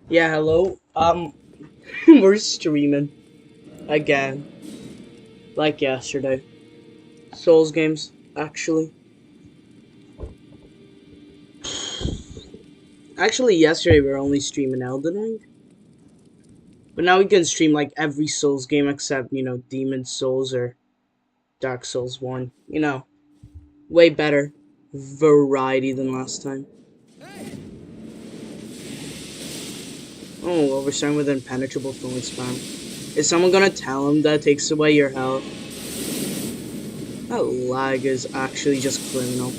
Yeah, hello. We're streaming again, like yesterday. Souls games, actually. Actually, yesterday we were only streaming Elden Ring, but now we can stream like every Souls game except Demon Souls or Dark Souls 1. Way better variety than last time. Oh, well, we're starting with impenetrable thorn spam. Is someone gonna tell him that takes away your health? That lag is actually just criminal.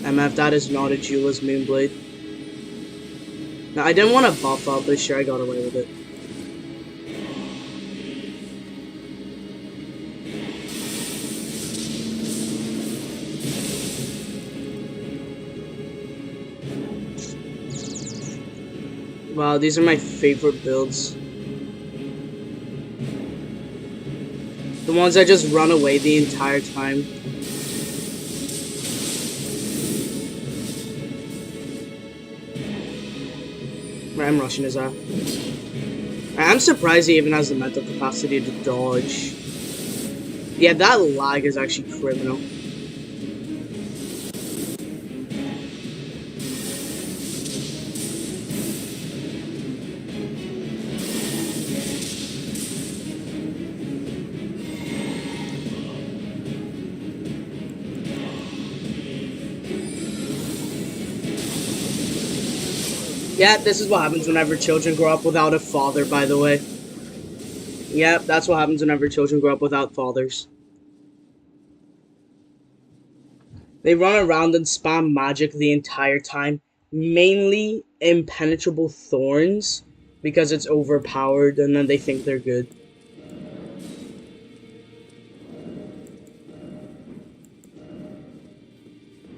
MF, that is not a Jewel's Moonblade. Now, I didn't want to buff up, but sure, I got away with it. Wow, these are my favorite builds. The ones that just run away the entire time. I'm rushing his ass. I'm surprised he even has the mental capacity to dodge. Yeah, that lag is actually criminal. Yeah, this is what happens whenever children grow up without a father, by the way. Yep, that's what happens whenever children grow up without fathers. They run around and spam magic the entire time. Mainly impenetrable thorns, because it's overpowered and then they think they're good.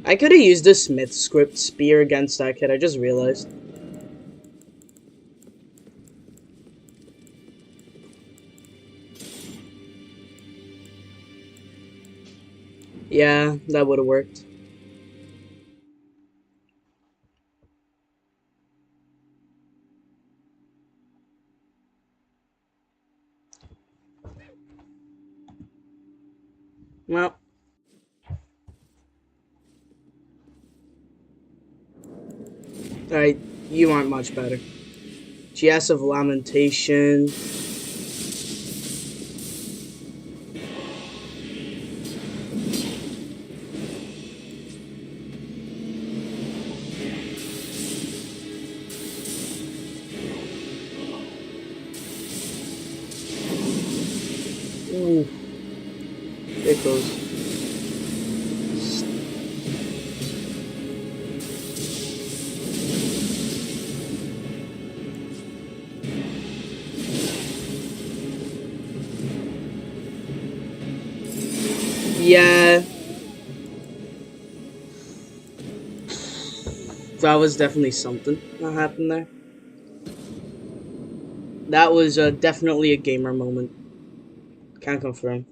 I could have used the Smith script spear against that kid, I just realized. Yeah, that would have worked. Well. Alright, you aren't much better. GS of Lamentation. Ooh. It goes. Yeah. That was definitely something that happened there. That was definitely a gamer moment. Can't confirm.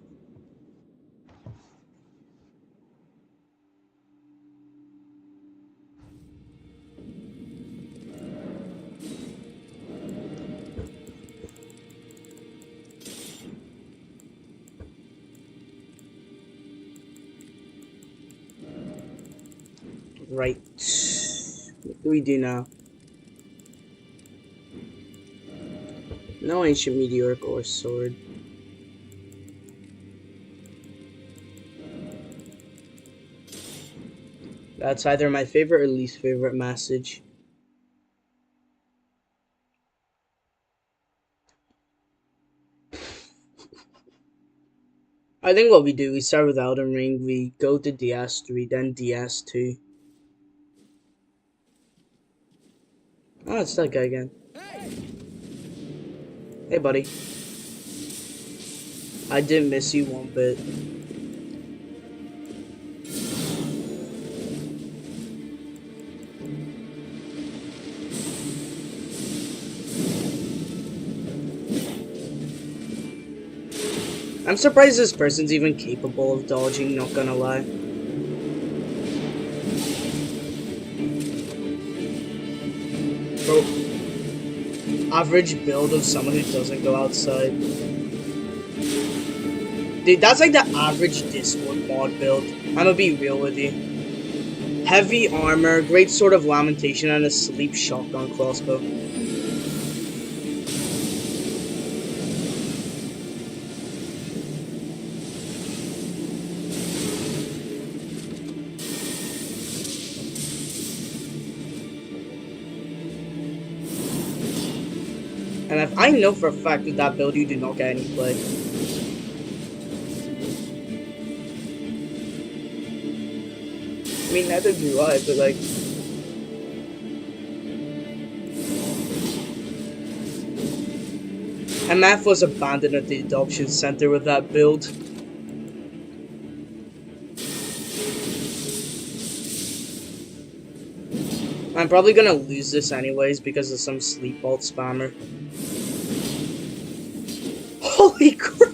Right. What do we do now? No ancient meteoric or sword. That's either my favorite or least favorite message. I think what we do, we start with Elden Ring, we go to DS3, then DS2. Oh, it's that guy again. Hey, buddy. I didn't miss you one bit. I'm surprised this person's even capable of dodging, not gonna lie. Bro, average build of someone who doesn't go outside. Dude, that's like the average Discord mod build. I'm gonna be real with you. Heavy armor, great sword of lamentation, and a sleep shotgun crossbow. And if I know for a fact with that build you do not get any play. I mean, neither do I, but like... MF was abandoned at the adoption center with that build. I'm probably gonna lose this anyways because of some sleep bolt spammer. Holy crap!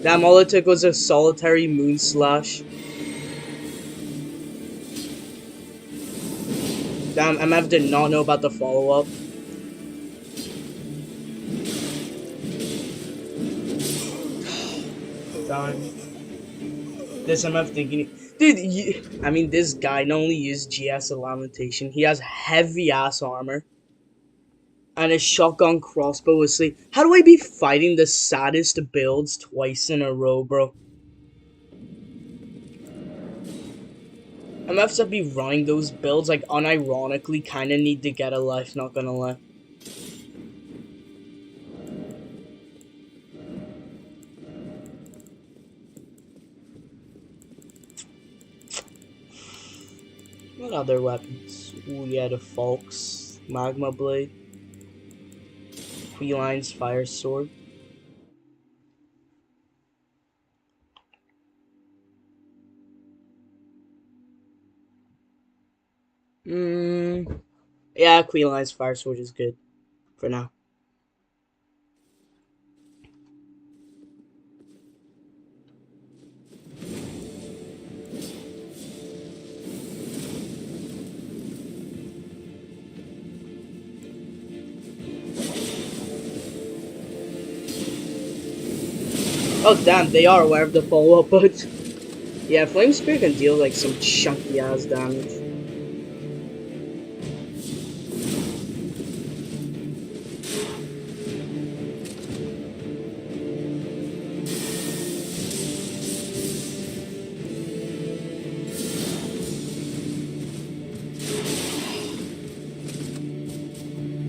Damn, all it took was a solitary moon slash. Damn, MF did not know about the follow-up. Darn. This MF thinking... Dude, I mean, this guy not only used GS of Lamentation, he has heavy-ass armor. And a shotgun crossbow with sleep. How do I be fighting the saddest builds twice in a row, bro? MFs that be running those builds, like, unironically kinda need to get a life, not gonna lie. What other weapons? Ooh, yeah, the Falks, Magma Blade, Queline's Fire Sword. Yeah, Queline's Fire Sword is good for now. Oh damn, they are aware of the follow-up, but yeah, Flame Spear can deal like some chunky ass damage.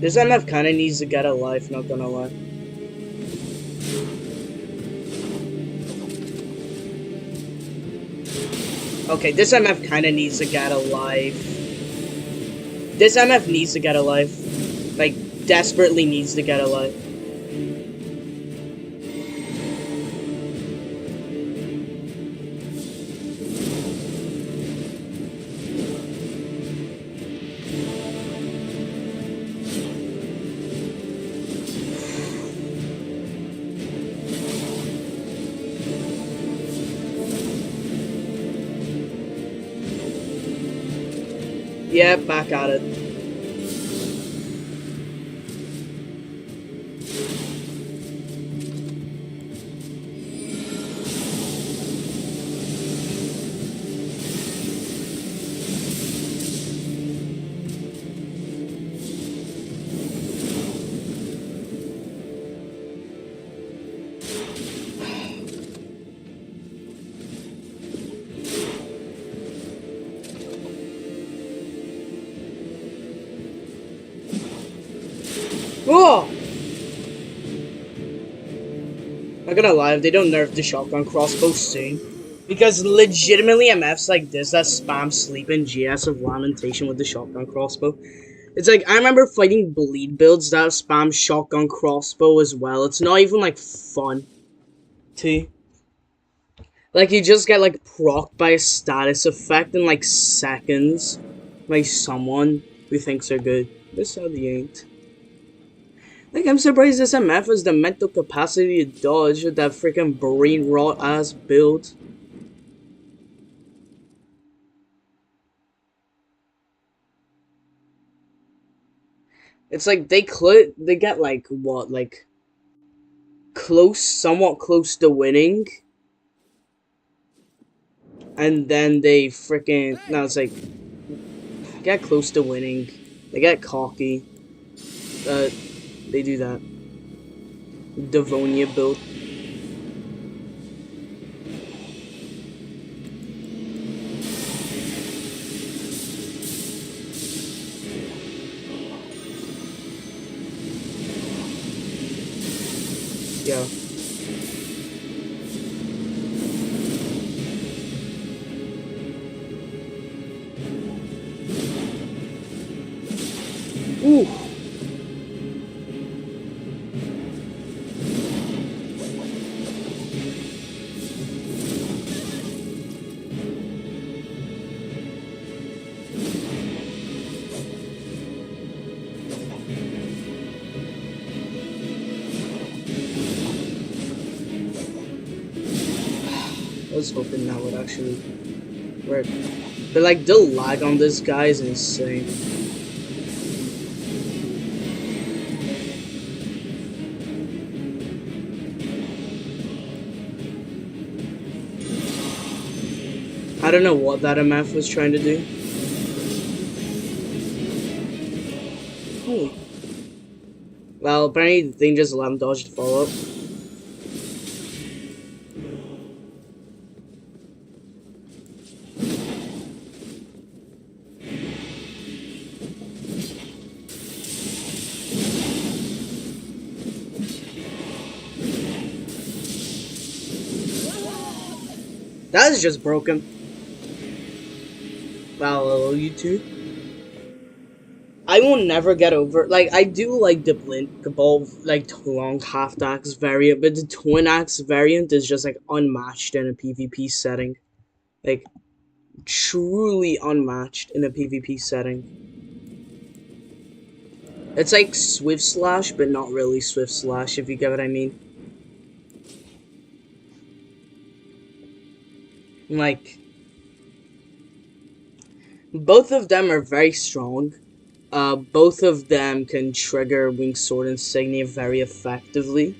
This MF kinda needs to get a life, not gonna lie. Okay, this MF kinda needs to get a life. This MF needs to get a life. Like, desperately needs to get a life. Yeah, back at it. Oh! Not gonna lie, if they don't nerf the shotgun crossbow soon. Because legitimately MFs like this that spam sleep and GS of Lamentation with the shotgun crossbow. It's like, I remember fighting bleed builds that spam shotgun crossbow as well. It's not even like fun. Too. Like, you just get like procced by a status effect in like seconds. By someone who thinks they're good. This how they ain't. Like, I'm surprised this MF has the mental capacity to dodge with that freaking brain rot ass build. It's like they get like what, like somewhat close to winning, and then they freaking no, it's like get close to winning, they get cocky, they do that. Devonia build. Yeah. Ooh. I was hoping that would actually work. But like the lag on this guy is insane. I don't know what that MF was trying to do. Holy. Well, apparently the thing just allowed him dodge to follow up. That is just broken. Wow, hello, you two. I will never get over. Like, I do like the blink ball, like long half axe variant, but the twin axe variant is just like unmatched in a PvP setting. Like, truly unmatched in a PvP setting. It's like Swift Slash, but not really Swift Slash, if you get what I mean. Like, both of them are very strong. Both of them can trigger Winged Sword Insignia very effectively.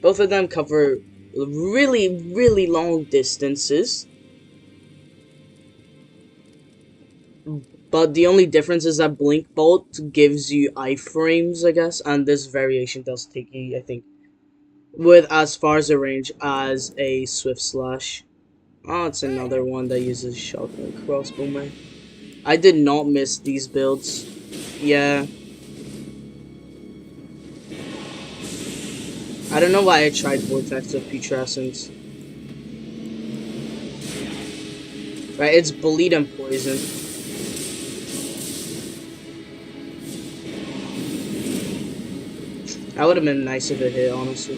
Both of them cover really, really long distances. But the only difference is that Blink Bolt gives you iframes, I guess, and this variation does take you, I think, with as far as a range as a Swift Slash. Oh, it's another one that uses shotgun crossbow, man. I did not miss these builds. Yeah. I don't know why I tried Vortex of Putrescence. Right, it's bleed and poison. That would have been nice if it hit, honestly.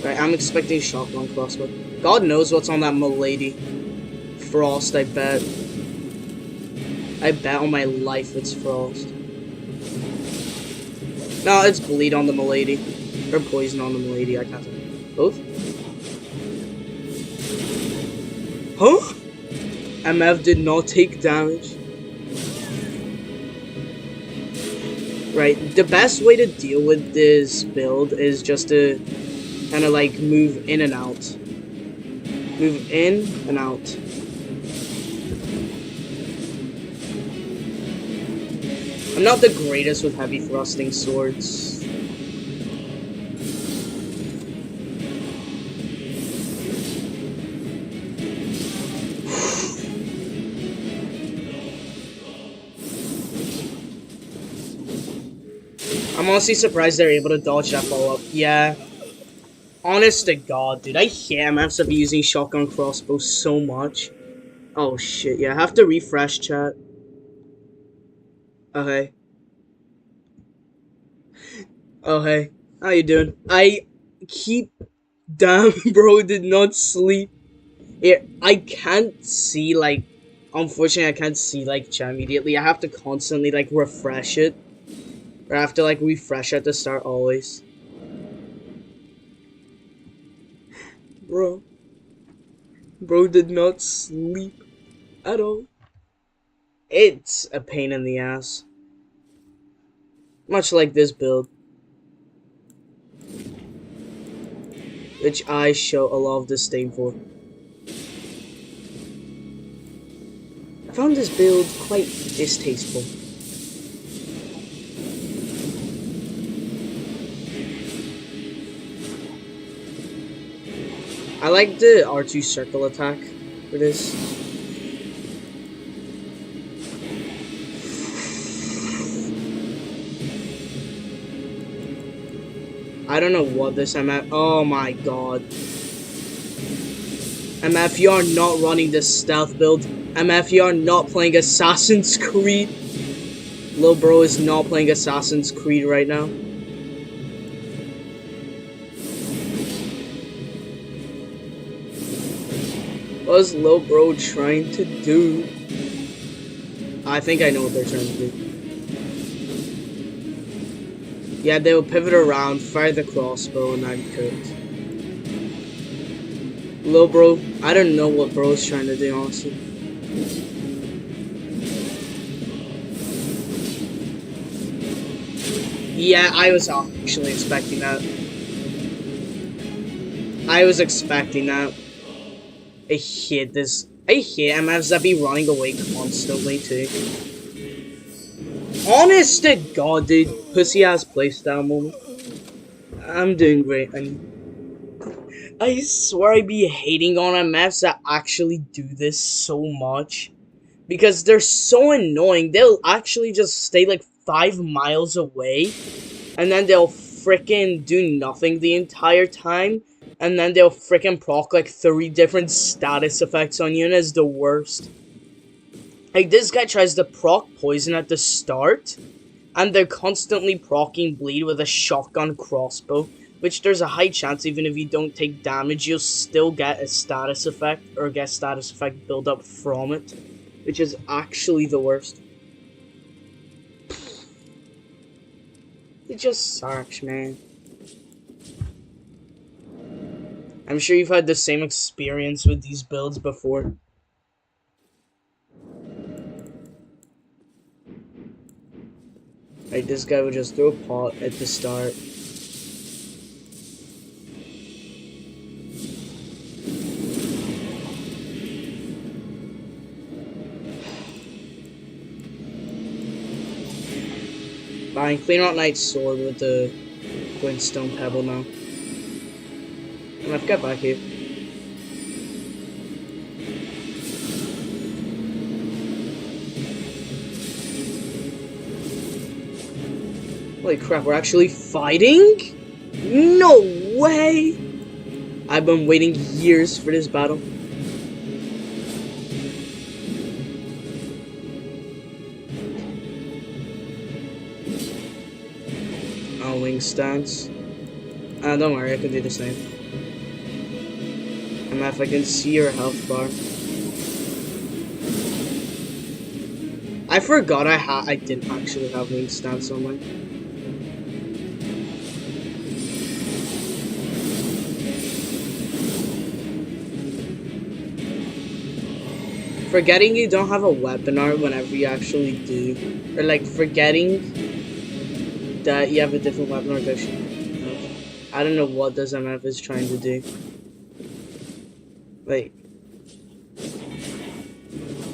Right, I'm expecting shotgun crossbow. God knows what's on that milady. Frost, I bet. I bet on my life it's Frost. No, it's bleed on the milady. Or poison on the milady, I can't tell. Both? Huh? MF did not take damage. Right, the best way to deal with this build is just to kind of like move in and out. Move in and out. I'm not the greatest with heavy thrusting swords. I'm honestly surprised they're able to dodge that follow-up. Yeah. Honest to God, dude. I hate MFs of using shotgun crossbow so much. Oh shit, yeah. I have to refresh chat. Oh hey. Oh hey. How you doing? I keep... Damn, bro, did not sleep. Yeah, I can't see, like... Unfortunately, I can't see, like, chat immediately. I have to constantly, like, refresh it. Or I have to, like, refresh at the start always. Bro. Bro did not sleep at all. It's a pain in the ass. Much like this build, which I show a lot of disdain for. I found this build quite distasteful. I like the R2 circle attack for this. I don't know what this MF. Oh my god. MF, you are not running this stealth build. MF, you are not playing Assassin's Creed. Lil bro is not playing Assassin's Creed right now. What is Lil bro trying to do? I think I know what they're trying to do. Yeah, they will pivot around, fire the crossbow, and I'm cooked. Lil bro, I don't know what bro's trying to do, honestly. Yeah, I was actually expecting that. I was expecting that. I hate this. I hate MFs that be running away constantly, too. Honest to God, dude. Pussy ass playstyle moment. I'm doing great. I swear I be hating on MFs that actually do this so much. Because they're so annoying. They'll actually just stay like 5 miles away. And then they'll frickin' do nothing the entire time. And then they'll frickin' proc like 3 different status effects on you, and it's the worst. Like, this guy tries to proc poison at the start, and they're constantly proccing bleed with a shotgun crossbow, which there's a high chance even if you don't take damage, you'll still get a status effect, or get status effect build up from it, which is actually the worst. It just sucks, man. I'm sure you've had the same experience with these builds before. Like, this guy would just throw a pot at the start. Fine, clean out Knight's sword with the Glintstone Pebble now. And I've got back here. Holy crap, we're actually fighting? No way! I've been waiting years for this battle. Oh, wing stance. Don't worry, I can do the same. And if I can see your health bar. I forgot I didn't actually have wing stance on mine. Forgetting you don't have a weapon art whenever you actually do. Or like forgetting that you have a different weapon art. I don't know what this MF is trying to do. Like,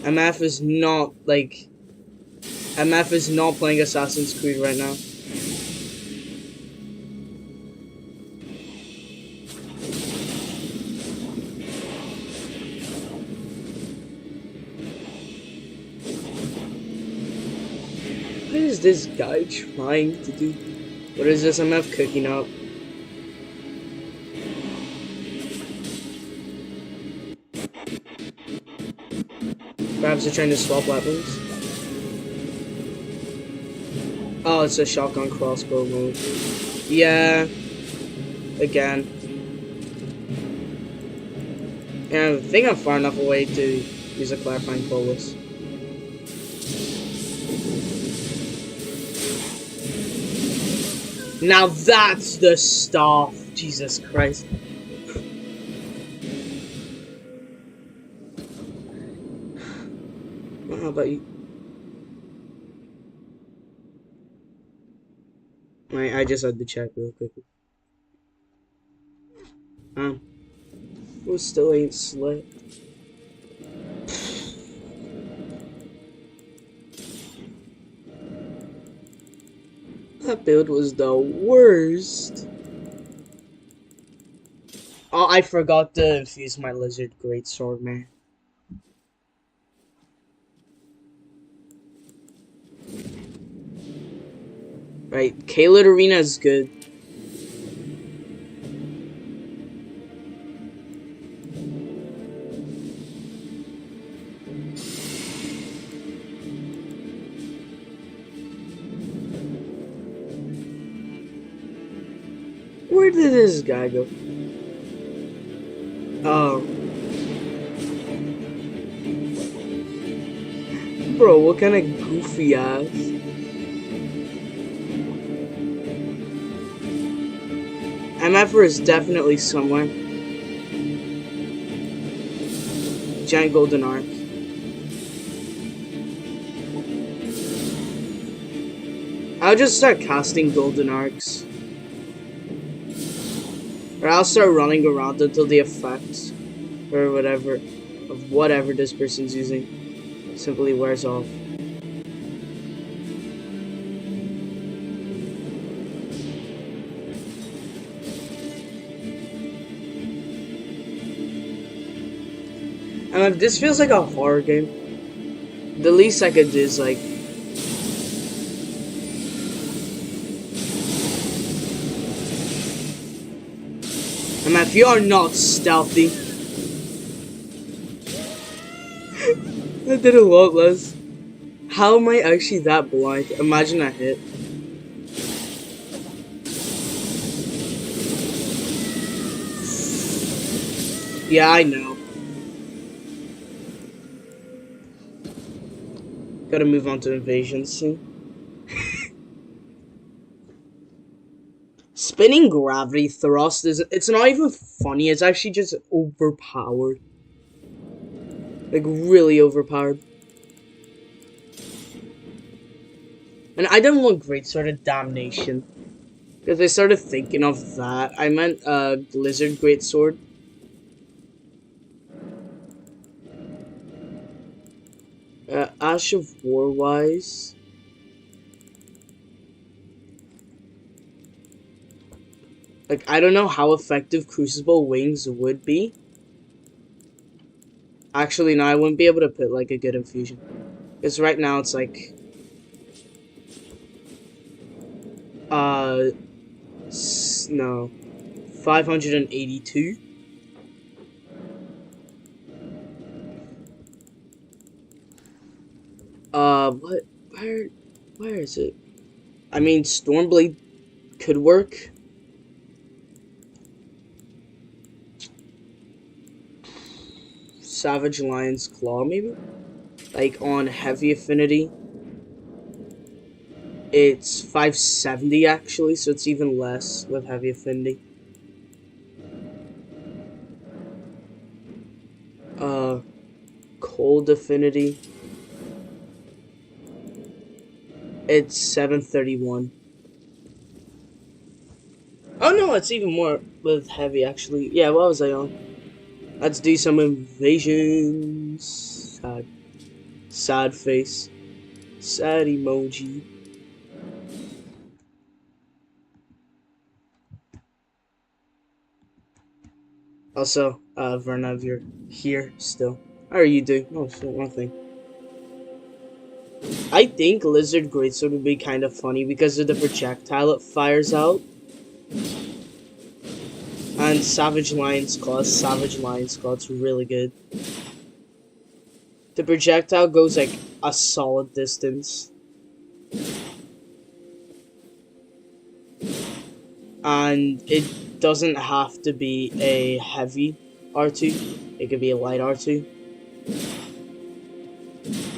MF is not like MF is not playing Assassin's Creed right now. What is this guy trying to do? What is this MF cooking up? Perhaps they're trying to swap weapons? Oh, it's a shotgun crossbow move. Yeah. Again. Yeah, I think I'm far enough away to use a clarifying bolus. Now that's the stuff! Jesus Christ. How about you? I just had to check real quick. Who still ain't slept? That build was the worst. Oh, I forgot to infuse my lizard greatsword, man. Right, Kaled Arena is good. Where did this guy go? Oh. Bro, what kind of goofy ass? MFR is definitely somewhere. Giant golden arc. I'll just start casting golden arcs. Or I'll start running around until the effect or whatever of whatever this person's using simply wears off. And if this feels like a horror game, the least I could do is like if you are not stealthy. I did a lot less. How am I actually that blind? Imagine I hit. Yeah, I know. Gotta move on to invasion soon. Spinning gravity thrust it's not even funny, it's actually just overpowered. Like really overpowered. And I didn't want greatsword of damnation. Because I started thinking of that. I meant lizard greatsword. Ash of War wise. Like, I don't know how effective Crucible Wings would be. Actually, no, I wouldn't be able to put, like, a good infusion. Because right now it's, like... no. 582. What? Where is it? I mean, Stormblade could work. Savage Lion's Claw, maybe? Like, on heavy affinity. It's 570, actually, so it's even less with heavy affinity. Cold affinity. It's 731. Oh no, it's even more with heavy, actually. Yeah, what was I on? Let's do some invasions. Sad. Sad face. Sad emoji. Also, Verna, if you're here still. How are you doing? Oh, one thing. I think Lizard Greatsword would be kind of funny because of the projectile it fires out. And Savage Lion's Claw, it's really good. The projectile goes like a solid distance. And it doesn't have to be a heavy R2. It could be a light R2.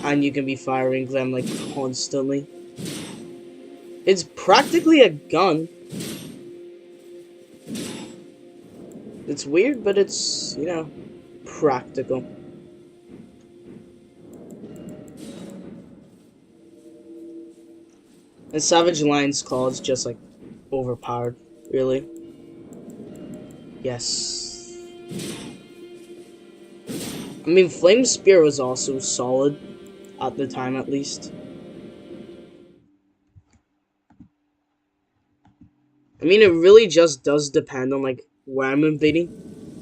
And you can be firing them like constantly. It's practically a gun. It's weird, but it's, you know, practical. And Savage Lion's Claw is just like overpowered, really. Yes. I mean, Flame Spear was also solid, at the time at least. I mean, it really just does depend on, like, where I'm invading.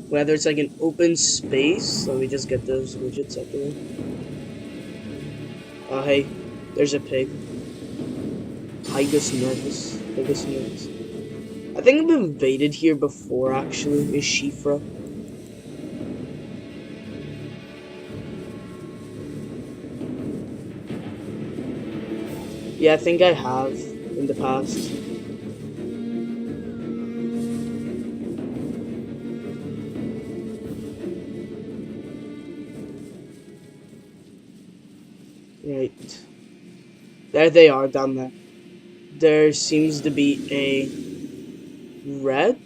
Whether it's, like, an open space. Let me just get those widgets out the way. Oh, hey. There's a pig. Tigus nervous. Tigus nervous. I think I've invaded here before, actually, is Shifra. Yeah, I think I have in the past. Right. There they are, down there. There seems to be a red.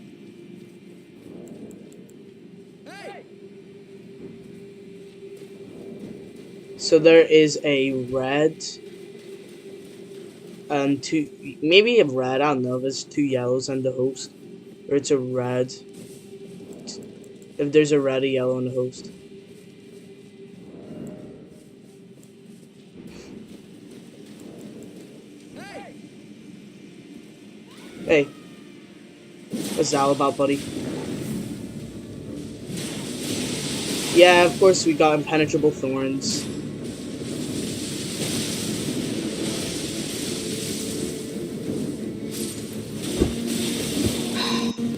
So there is a red, two, maybe a red, I don't know if it's 2 yellows and the host. Or it's a red. If there's a red, a yellow, and a host. Hey. What's that all about, buddy? Yeah, of course we got impenetrable thorns.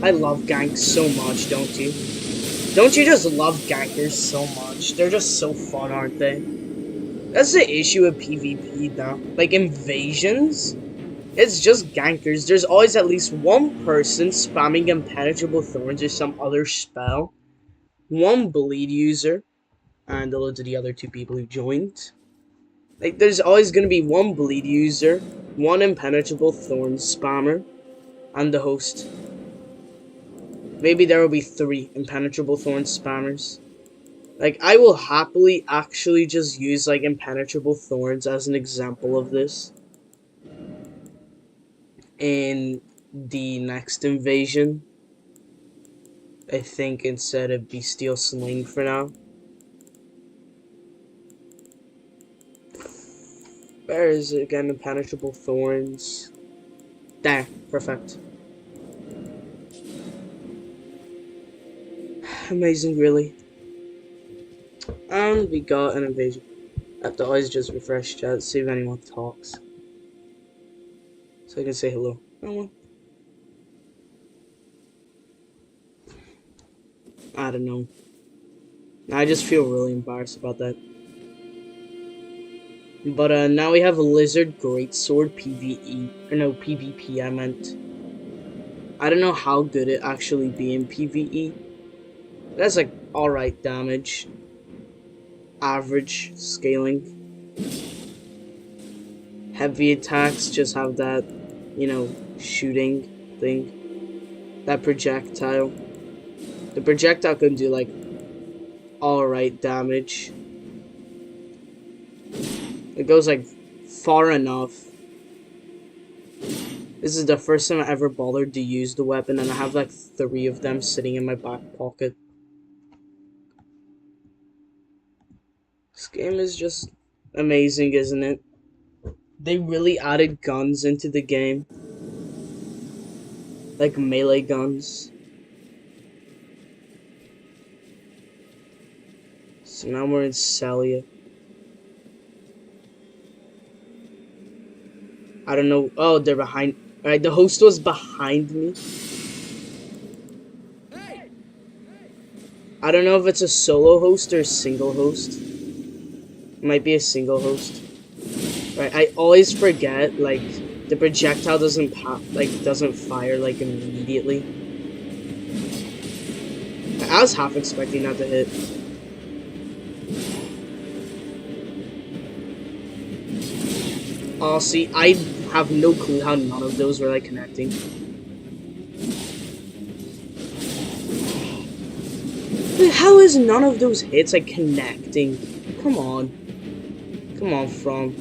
I love ganks so much, don't you? Don't you just love gankers so much? They're just so fun, aren't they? That's the issue with PvP now. Like, invasions, it's just gankers. There's always at least one person spamming impenetrable thorns or some other spell. One bleed user. And hello to the other 2 people who joined. Like, there's always gonna be one bleed user, one impenetrable thorn spammer, and the host. Maybe there will be 3 impenetrable thorn spammers. Like, I will happily actually just use, like, impenetrable thorns as an example of this in the next invasion. I think instead of Bestial Sling for now. Where is it again? Impenetrable thorns. There, perfect. Amazing, really. And we got an invasion. I have to always just refresh chat, see if anyone talks. So I can say hello. No one. I don't know. I just feel really embarrassed about that. But now we have a Lizard Greatsword PvE. Or no, PvP I meant. I don't know how good it actually be in PvE. That's like alright damage. Average scaling. Heavy attacks just have that, you know, shooting thing. That projectile. The projectile can do like alright damage. It goes like far enough. This is the first time I ever bothered to use the weapon, and I have like 3 of them sitting in my back pocket. This game is just amazing, isn't it? They really added guns into the game. Like melee guns. So now we're in Celia. I don't know. Oh, they're behind. Alright, the host was behind me. I don't know if it's a solo host or a single host. It might be a single host. Right, I always forget, like, the projectile doesn't pop, like, doesn't fire, like, immediately. I was half expecting that to hit. Oh, see, I have no clue how none of those were, like, connecting. How is none of those hits, like, connecting? Come on. Come on, From.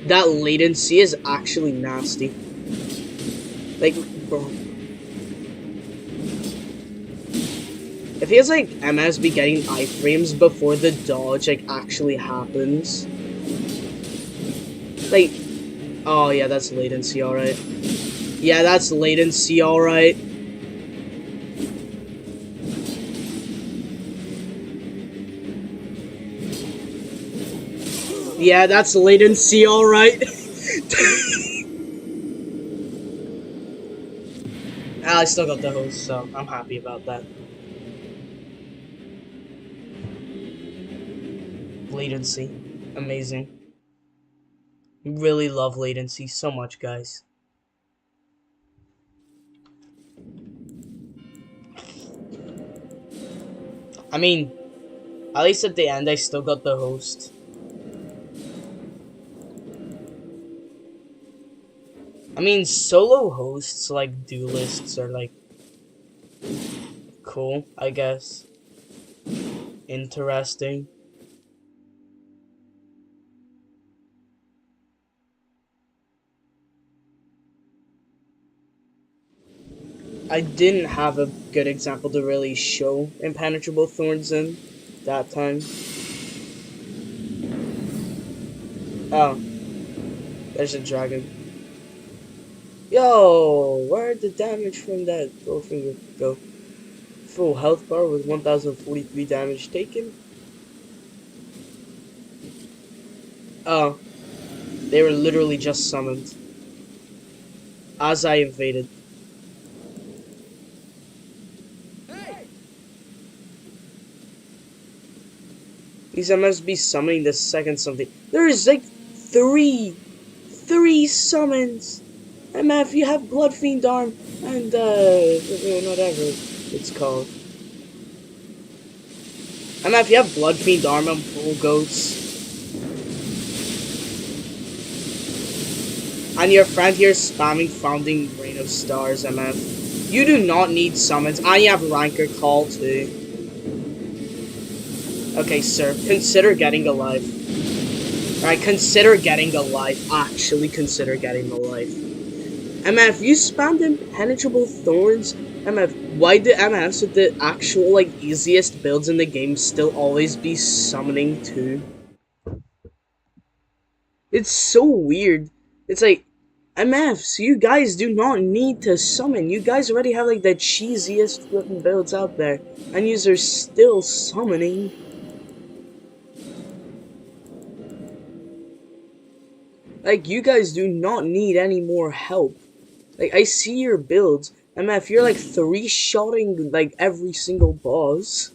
That latency is actually nasty. Like, bro. It feels like MS be getting iframes before the dodge, like, actually happens. Like, oh yeah, that's latency, alright. Yeah, that's latency, alright. Yeah, that's latency, alright. I still got the host, so I'm happy about that. Latency. Amazing. Really love latency so much, guys. I mean, at least at the end, I still got the host. I mean, solo hosts, like duelists, are like cool, I guess. Interesting. I didn't have a good example to really show impenetrable thorns in that time. Oh, there's a dragon. Yo, where'd the damage from that Bowfinger go? Full health bar with 1043 damage taken. Oh, they were literally just summoned as I invaded. These must be summoning the second something. There is like three summons. MF, you have Blood Fiend Arm and whatever it's called. MF, you have Blood Fiend Arm and Full Ghosts. And your friend here spamming Founding Rain of Stars, MF. You do not need summons. And you have Ranker Call too. Okay, sir, consider getting a life. Alright, consider getting a life. Actually, consider getting a life. MF, you spammed impenetrable thorns. MF, why do MFs with the actual, like, easiest builds in the game still always be summoning too? It's so weird. It's like, MFs, you guys do not need to summon. You guys already have, like, the cheesiest flipping builds out there. And yous are still summoning. Like, you guys do not need any more help. Like, I see your builds. MF, you're like 3-shotting like every single boss.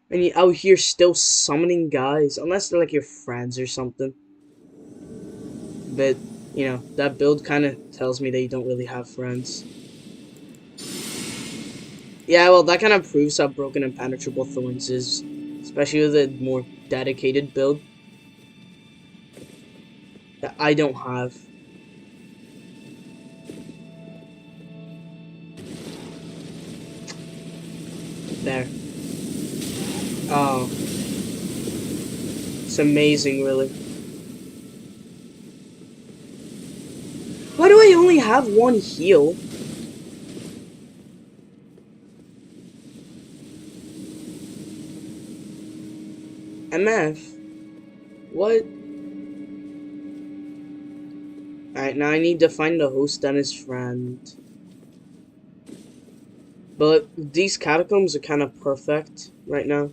And you out here still summoning guys. Unless they're like your friends or something. But, you know, that build kind of tells me that you don't really have friends. Yeah, well, that kind of proves how broken Impenetrable Thorns is. Especially with a more dedicated build. That I don't have. There. Oh. It's amazing, really. Why do I only have one heal? MF. What? Alright, now I need to find the host and his friend. But these catacombs are kind of perfect right now.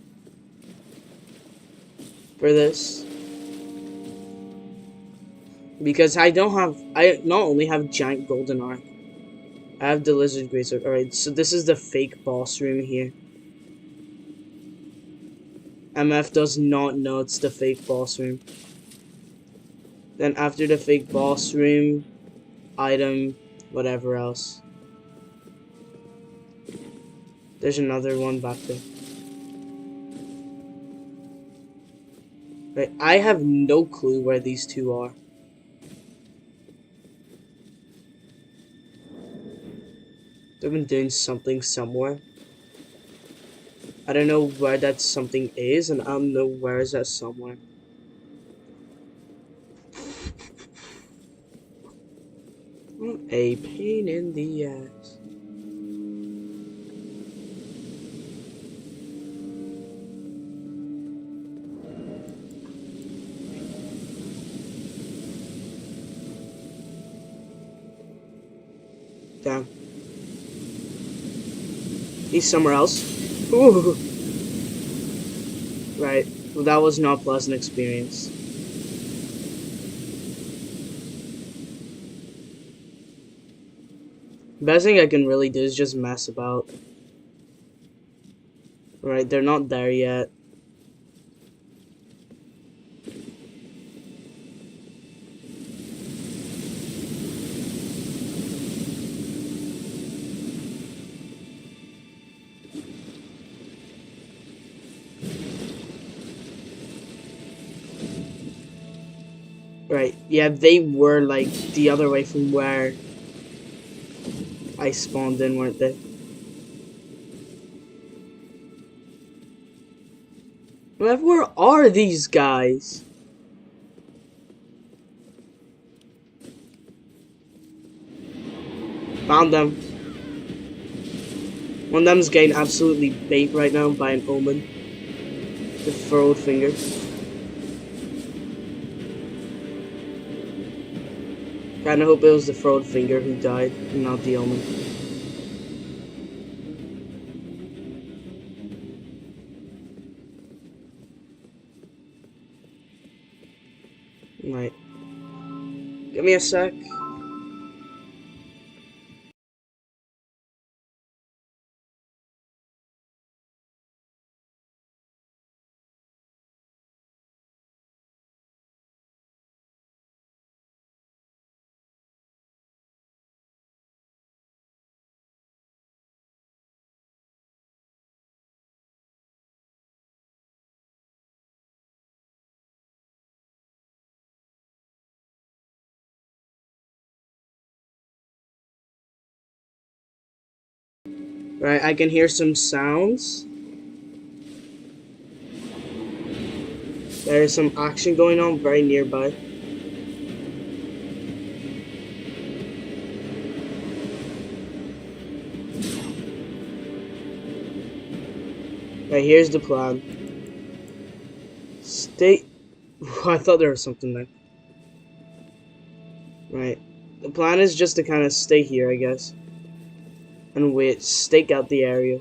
For this. Because I not only have giant golden arc. I have the lizard greatsword. Alright, so this is the fake boss room here. MF does not know it's the fake boss room. Then after the fake boss room, item, whatever else. There's another one back there. Right, I have no clue where these two are. They've been doing something somewhere. I don't know where that something is, and I don't know where is that somewhere. A pain in the ass. Damn. He's somewhere else. Ooh. Right. Well, that was not a pleasant experience. Best thing I can really do is just mess about. Right, they're not there yet. Right, yeah, they were like the other way from where I spawned in, weren't they? Where are these guys? Found them. One of them's getting absolutely bait right now by an omen. The furrowed finger. Kinda hope it was the furrowed finger who died, and not the omen. Right. Give me a sec. Right, I can hear some sounds. There is some action going on very nearby. Right, here's the plan. Stay. I thought there was something there. Right. The plan is just to kind of stay here, I guess. And wait, stake out the area.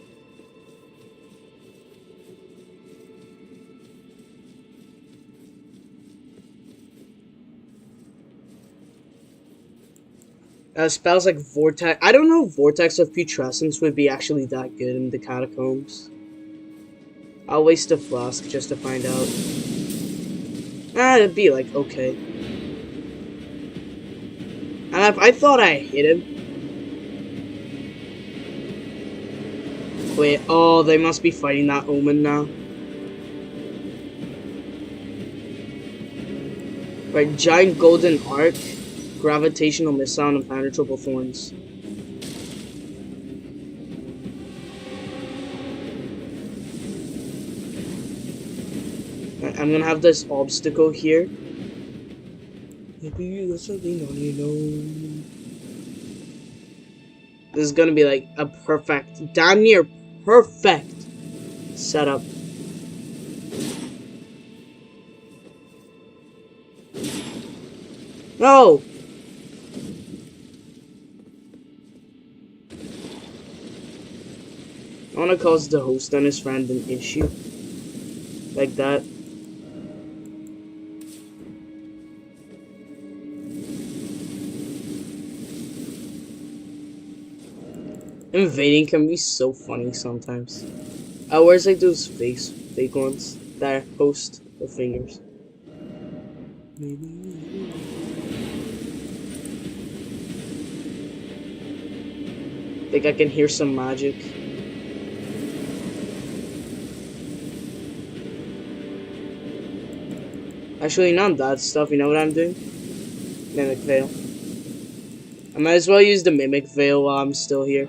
Spells like Vortex. I don't know if Vortex of Putrescence would be actually that good in the Catacombs. I'll waste a flask just to find out. It'd be like, okay. And I thought I hit him. Wait, oh, they must be fighting that omen now. Right, giant golden arc, gravitational missile, and impenetrable thorns. Right, I'm gonna have this obstacle here. Maybe that's something I know. This is gonna be like a perfect, damn near perfect setup. No! I wanna cause the host and his friend an issue. Like that. Invading can be so funny sometimes. Where's like those fake ones that host the fingers? Think I can hear some magic. Actually, not that stuff. You know what I'm doing? Mimic Veil. I might as well use the Mimic Veil while I'm still here.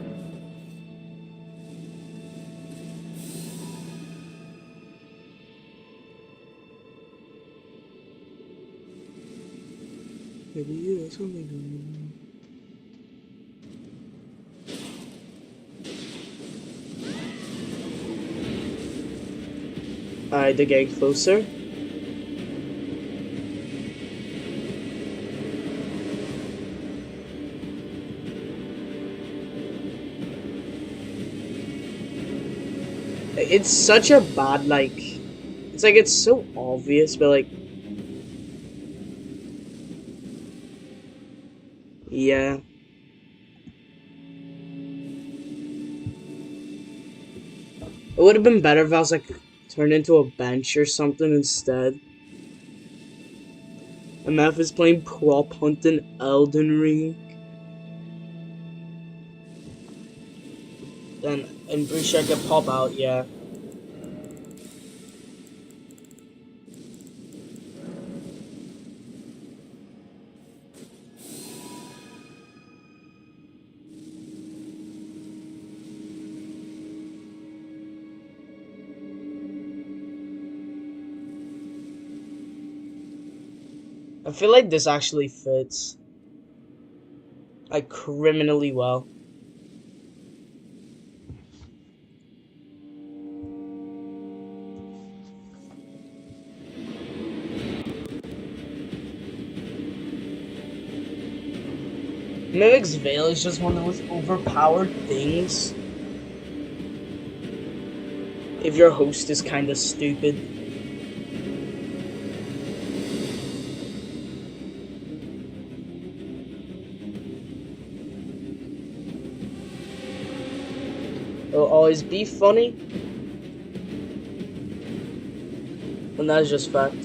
Maybe you or something. Alright, they're getting closer. It's such a bad, like... It's like, it's so obvious, but like... Yeah. It would have been better if I was like turned into a bench or something instead. MF is playing prop hunting Elden Ring. Then I'm pretty sure I can pop out, yeah. I feel like this actually fits. Like criminally well. Mimic's Veil is just one of those overpowered things. If your host is kind of stupid. It'll always be funny. And that's just fact.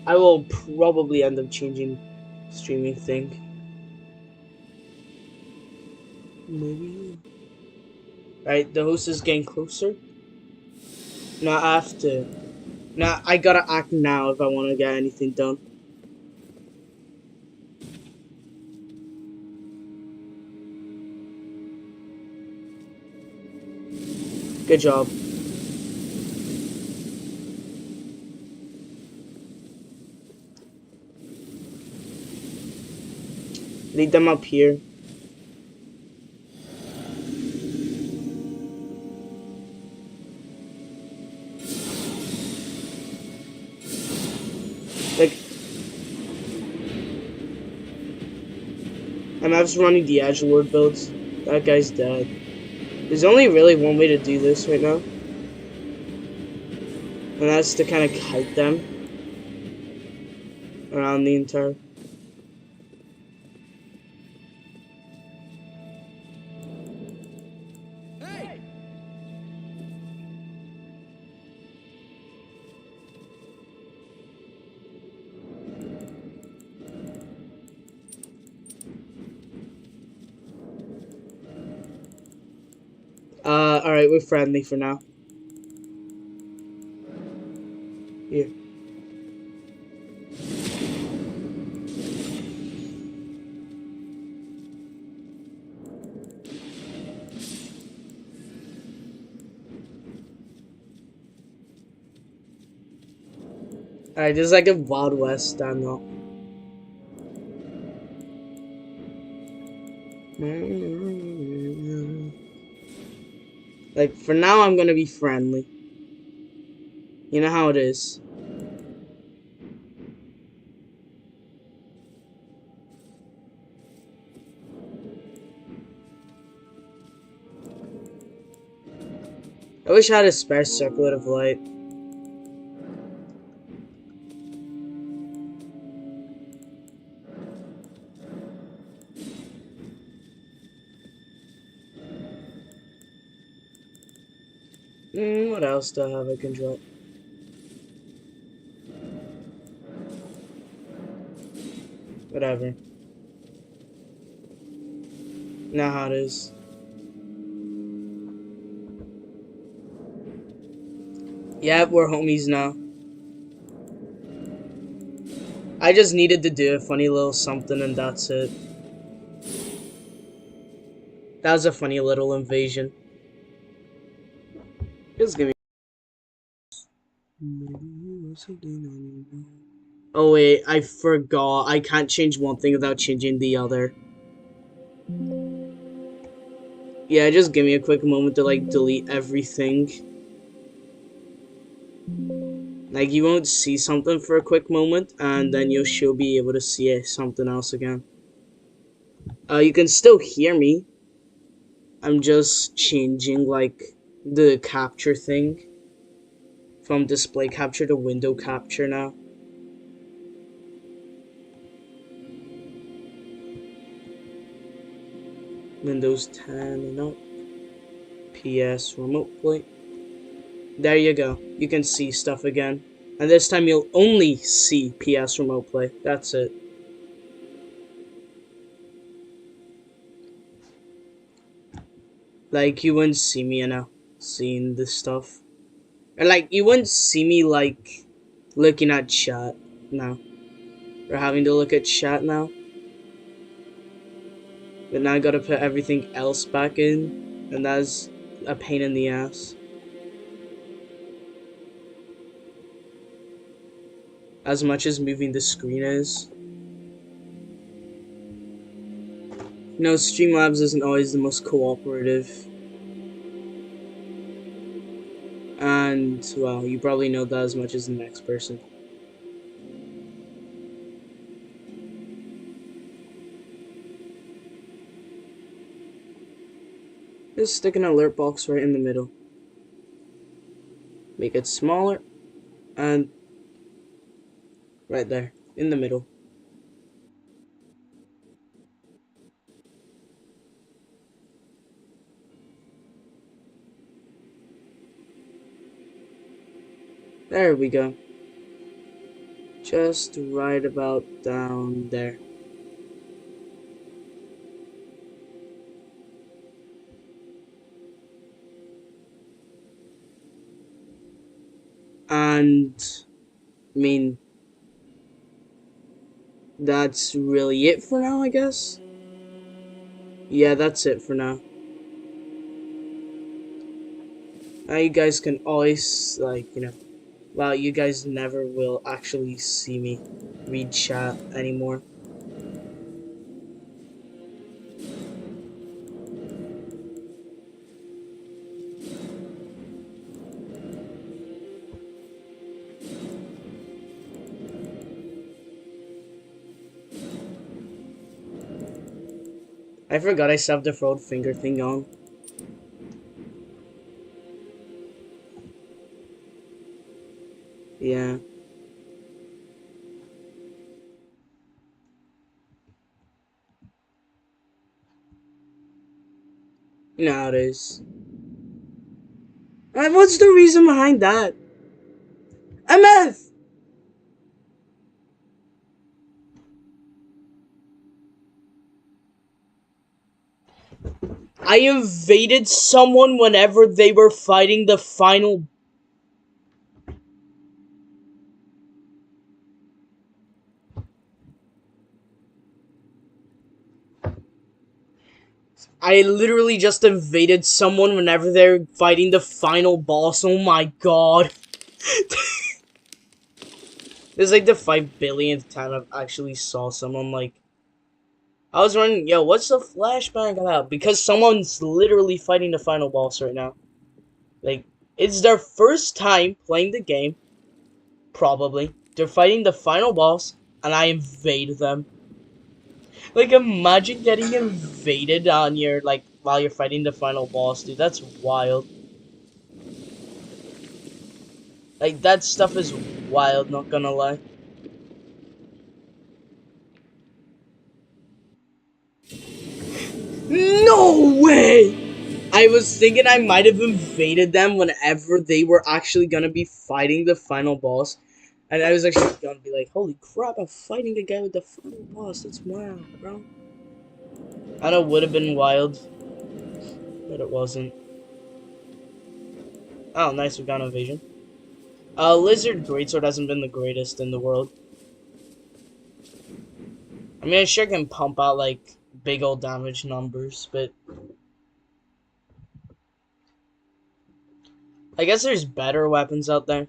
I will probably end up changing streaming thing. Maybe. Right, the host is getting closer. Now I have to. Now I gotta act now if I want to get anything done. Good job. Lead them up here. Like, I'm just running the Edgelord builds. That guy's dead. There's only really one way to do this right now. And that's to kind of kite them around the entire... Alright, we're friendly for now. Here. Alright, this is like a Wild West standoff. Like, for now, I'm gonna be friendly. You know how it is. I wish I had a spare circlet of light. What else do I have I can drop? Whatever. Know how it is. Yeah, we're homies now. I just needed to do a funny little something and that's it. That was a funny little invasion. Just give me... Oh wait, I forgot. I can't change one thing without changing the other. Yeah, just give me a quick moment to like delete everything. Like you won't see something for a quick moment, and then you'll be able to see something else again. You can still hear me. I'm just changing like the capture thing from display capture to window capture now. Windows 10 and up. PS remote play. There you go. You can see stuff again. And this time you'll only see PS remote play. That's it. Like you wouldn't see me, seeing this stuff. Or like you wouldn't see me like looking at chat now. Or having to look at chat now. But now I gotta put everything else back in. And that's a pain in the ass. As much as moving the screen is. You know, Streamlabs isn't always the most cooperative. And, well, you probably know that as much as the next person. Just stick an alert box right in the middle. Make it smaller. And right there, in the middle. There we go. Just right about down there. And, I mean, that's really it for now, I guess? Yeah, that's it for now. Now you guys can always, like, well, you guys never will actually see me read chat anymore. I forgot I still have the front finger thing on. Yeah. Nowadays. What's the reason behind that? MF! I invaded someone whenever they were fighting the final. I literally just invaded someone whenever they're fighting the final boss. Oh my god. This is like the 5 billionth time I've actually saw someone like. I was running, yo, what's the flashbang about? Because someone's literally fighting the final boss right now. Like, it's their first time playing the game. Probably. They're fighting the final boss, and I invade them. Like, imagine getting invaded on your, like, while you're fighting the final boss, dude. That's wild. Like, that stuff is wild, not gonna lie. No way! I was thinking I might have invaded them whenever they were actually gonna be fighting the final boss. And I was actually gonna be like, holy crap, I'm fighting a guy with the final boss. That's wild, bro. I know it would have been wild, but it wasn't. Oh, nice, we got an invasion. Lizard Greatsword hasn't been the greatest in the world. I mean, I sure can pump out, like, big old damage numbers, but I guess there's better weapons out there.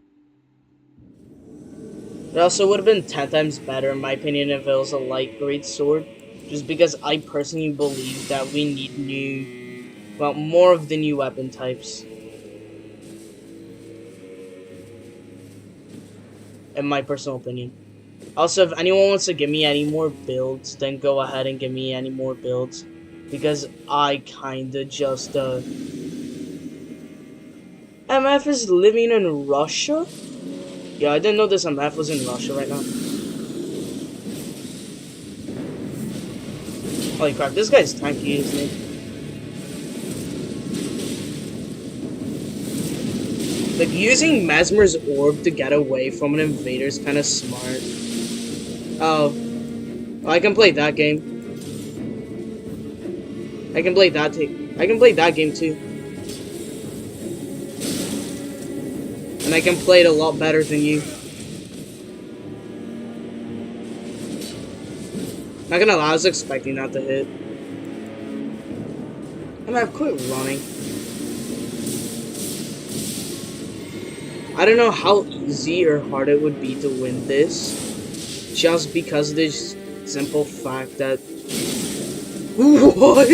It also would have been 10 times better, in my opinion, if it was a light greatsword. Just because I personally believe that we need new Well, more of the new weapon types. In my personal opinion. Also, if anyone wants to give me any more builds, then go ahead and give me any more builds. Because I kinda just, MF is living in Russia? Yeah, I didn't know this MF was in Russia right now. Holy crap, this guy's tanky, isn't he? Like, using Mesmer's orb to get away from an invader is kind of smart. Oh. I can play that game. I can play that game too. And I can play it a lot better than you. Not gonna lie, I was expecting that to hit. I'm gonna quit running. I don't know how easy or hard it would be to win this. Just because of this simple fact that... What?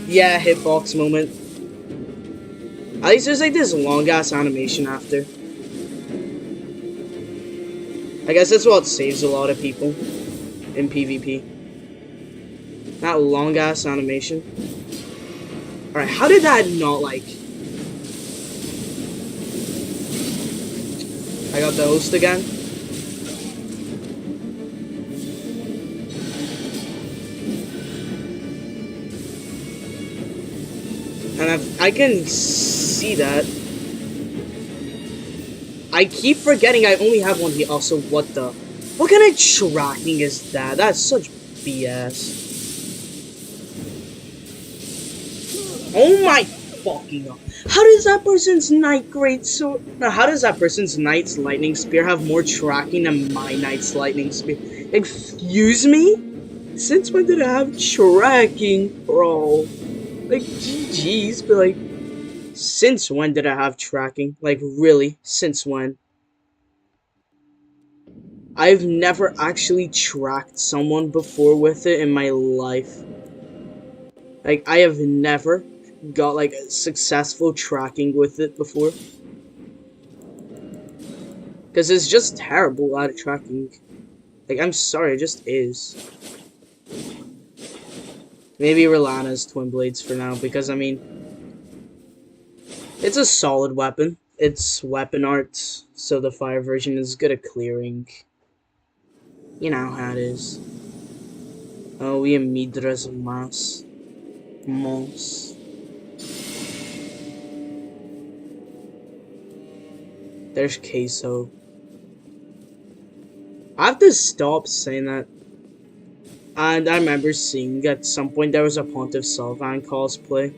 Yeah, hitbox moment. At least there's like this long ass animation after. I guess that's what saves a lot of people in PvP. That long ass animation. Alright, how did that not like... I got the host again. And I can see that. I keep forgetting I only have one here. Also, what the... What kind of tracking is that? That's such BS. Oh my fucking god. How does that person's Knight Great Sword... No, how does that person's Knight's Lightning Spear have more tracking than my Knight's Lightning Spear? Excuse me? Since when did I have tracking, bro? Like, GG's, but like... Since when did I have tracking? Like, really? Since when? I've never actually tracked someone before with it in my life. Like, I have never got, like, successful tracking with it before. Because it's just terrible at tracking. Like, I'm sorry, it just is. Maybe Relana's Twin Blades for now, because, I mean... It's a solid weapon. It's weapon art, so the fire version is good at clearing. You know how it is. Oh, we have Midra's Mas. Mons. There's Queso. I have to stop saying that. And I remember seeing at some point there was a Pontiff Sylvan cosplay.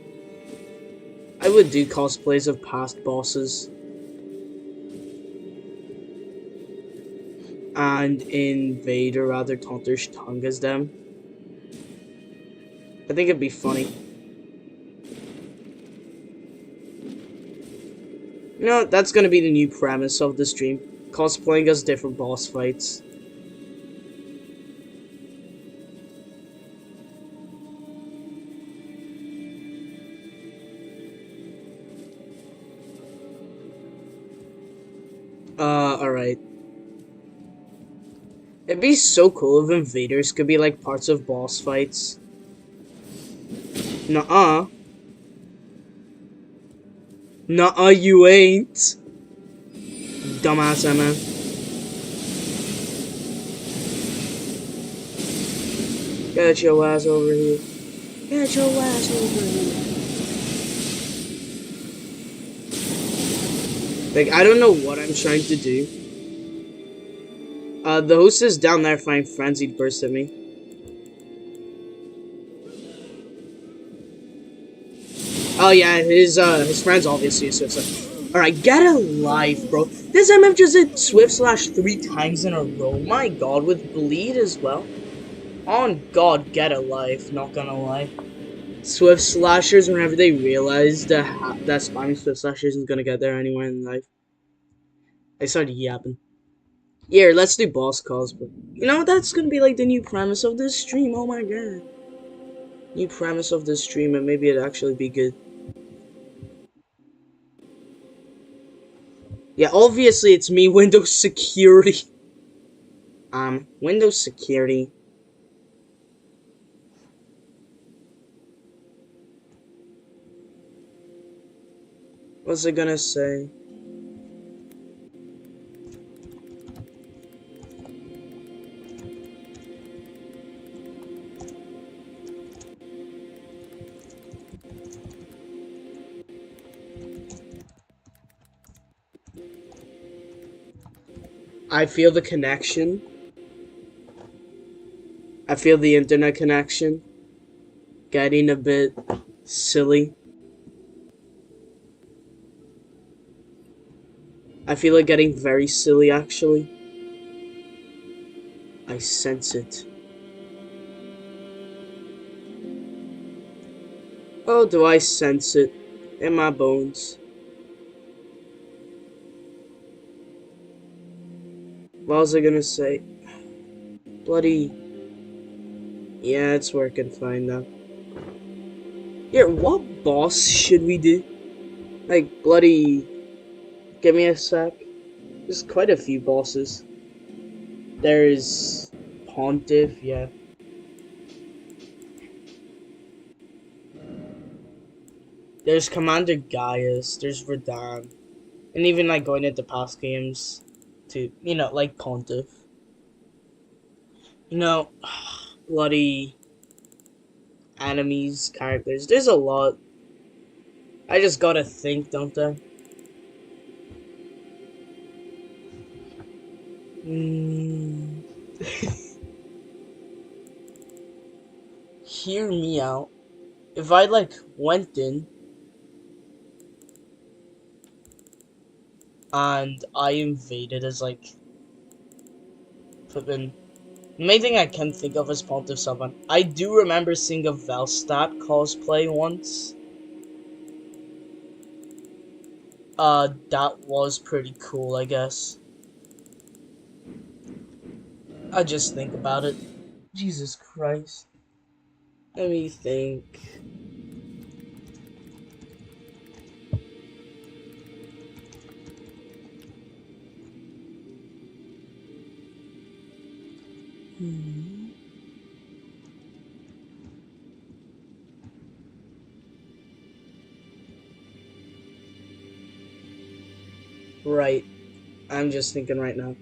I would do cosplays of past bosses. And invade or rather Taunter's tongue as them. I think it'd be funny. You know, that's gonna be the new premise of the stream. Cosplaying as different boss fights. Alright. It'd be so cool if invaders could be like parts of boss fights. Nuh-uh. Nuh-uh, you ain't. Dumbass, man. Get your ass over here. Get your ass over here. Like, I don't know what I'm trying to do. The host is down there flying frenzied burst at me. Oh yeah, his friend's obviously a Swift. Alright, get a life, bro. This MF just did Swift Slash 3 times in a row. My god, with bleed as well. On god, get a life, not gonna lie. Swift Slashers, whenever they realize that spamming Swift Slashers isn't gonna get there anywhere in life. I started yapping. Yeah, let's do boss calls, but you know, that's gonna be like the new premise of this stream, oh my god. New premise of this stream, and maybe it'd actually be good. Yeah, obviously it's me, Windows Security. Windows Security. What's it gonna say? I feel the connection. I feel the internet connection getting a bit silly. I feel it getting very silly, actually. I sense it. Oh, do I sense it in my bones? What was I gonna say? Bloody... Yeah, it's working fine now. Here, what boss should we do? Like, bloody... Give me a sec. There's quite a few bosses. There's... Pontiff, yeah. There's Commander Gaius, there's Radahn. And even, like, going into past games to, you know, like Pontiff. You know, bloody... enemies, characters. There's a lot. I just gotta think, don't I? Hear me out. If I, like, went in and I invaded as, like, flippin'. The main thing I can think of is Pontiff Summon. I do remember seeing a Velstadt cosplay once. That was pretty cool, I guess. I just think about it. Jesus Christ. Let me think. Right. I'm just thinking right now.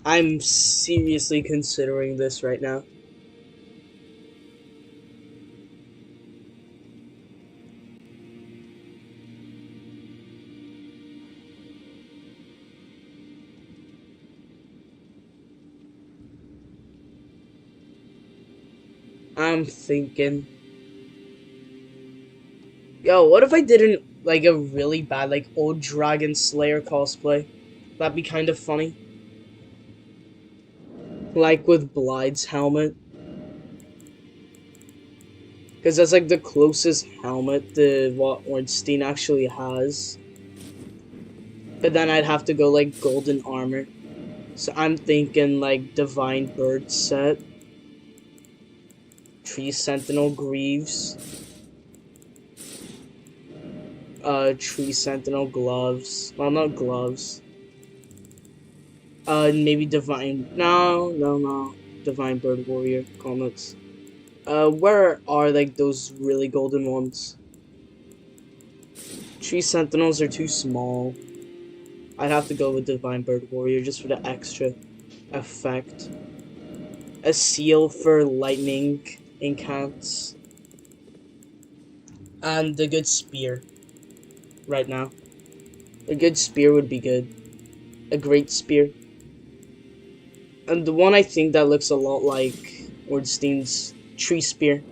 I'm seriously considering this right now. I'm thinking... Yo, what if I didn't, like, a really bad, like, old Dragon Slayer cosplay? That'd be kind of funny. Like, with Blide's helmet. Because that's, like, the closest helmet to what Ornstein actually has. But then I'd have to go, like, golden armor. So I'm thinking, like, Divine Bird set. Tree Sentinel Greaves. Tree Sentinel gloves. Well, not gloves. Maybe Divine... No. Divine Bird Warrior comics. Where are, like, those really golden ones? Tree Sentinels are too small. I'd have to go with Divine Bird Warrior just for the extra effect. A seal for lightning incants. And a good spear. Right now. A good spear would be good. A great spear. And the one I think that looks a lot like Ornstein's tree spear.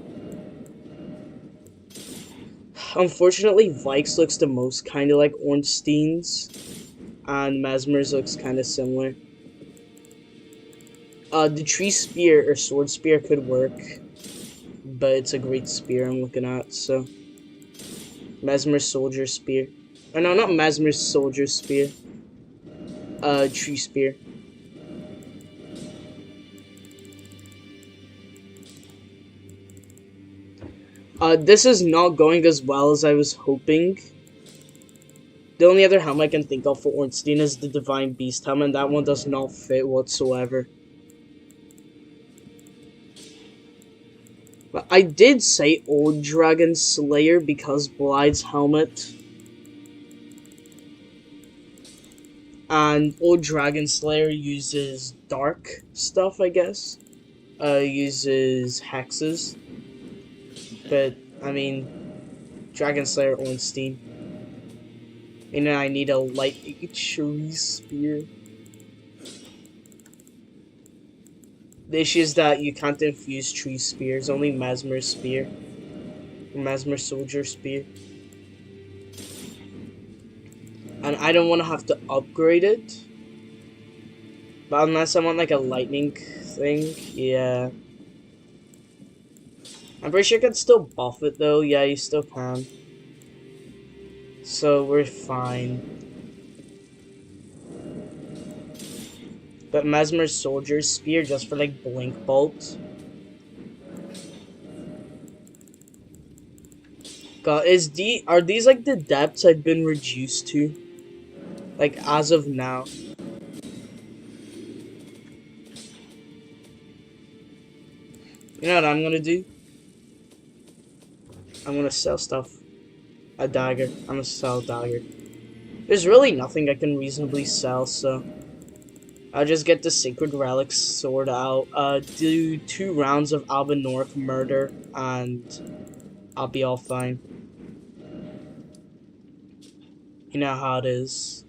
Unfortunately, Vikes looks the most kind of like Ornstein's. And Mesmer's looks kind of similar. The tree spear or sword spear could work. But it's a great spear I'm looking at, so... Mesmer's soldier spear. Oh no, not Mesmer's soldier spear. tree spear. This is not going as well as I was hoping. The only other helmet I can think of for Ornstein is the Divine Beast helmet, and that one does not fit whatsoever. But I did say Old Dragon Slayer because Blide's helmet. And Old Dragon Slayer uses dark stuff, I guess. Uses hexes. But, I mean, Dragon Slayer Ornstein. And then I need a light tree spear. The issue is that you can't infuse tree spears, only Mesmer spear. Mesmer soldier spear. And I don't want to have to upgrade it. But unless I want like a lightning thing, yeah. I'm pretty sure I can still buff it though. Yeah, you still can. So we're fine. But Mesmer Soldier's Spear just for like Blink Bolt. God, are these like the depths I've been reduced to? Like as of now. You know what I'm gonna do? I'm gonna sell stuff. A dagger. I'm gonna sell a dagger. There's really nothing I can reasonably sell, so I'll just get the Sacred Relics sword out. Do 2 rounds of Albinork murder, and I'll be all fine. You know how it is.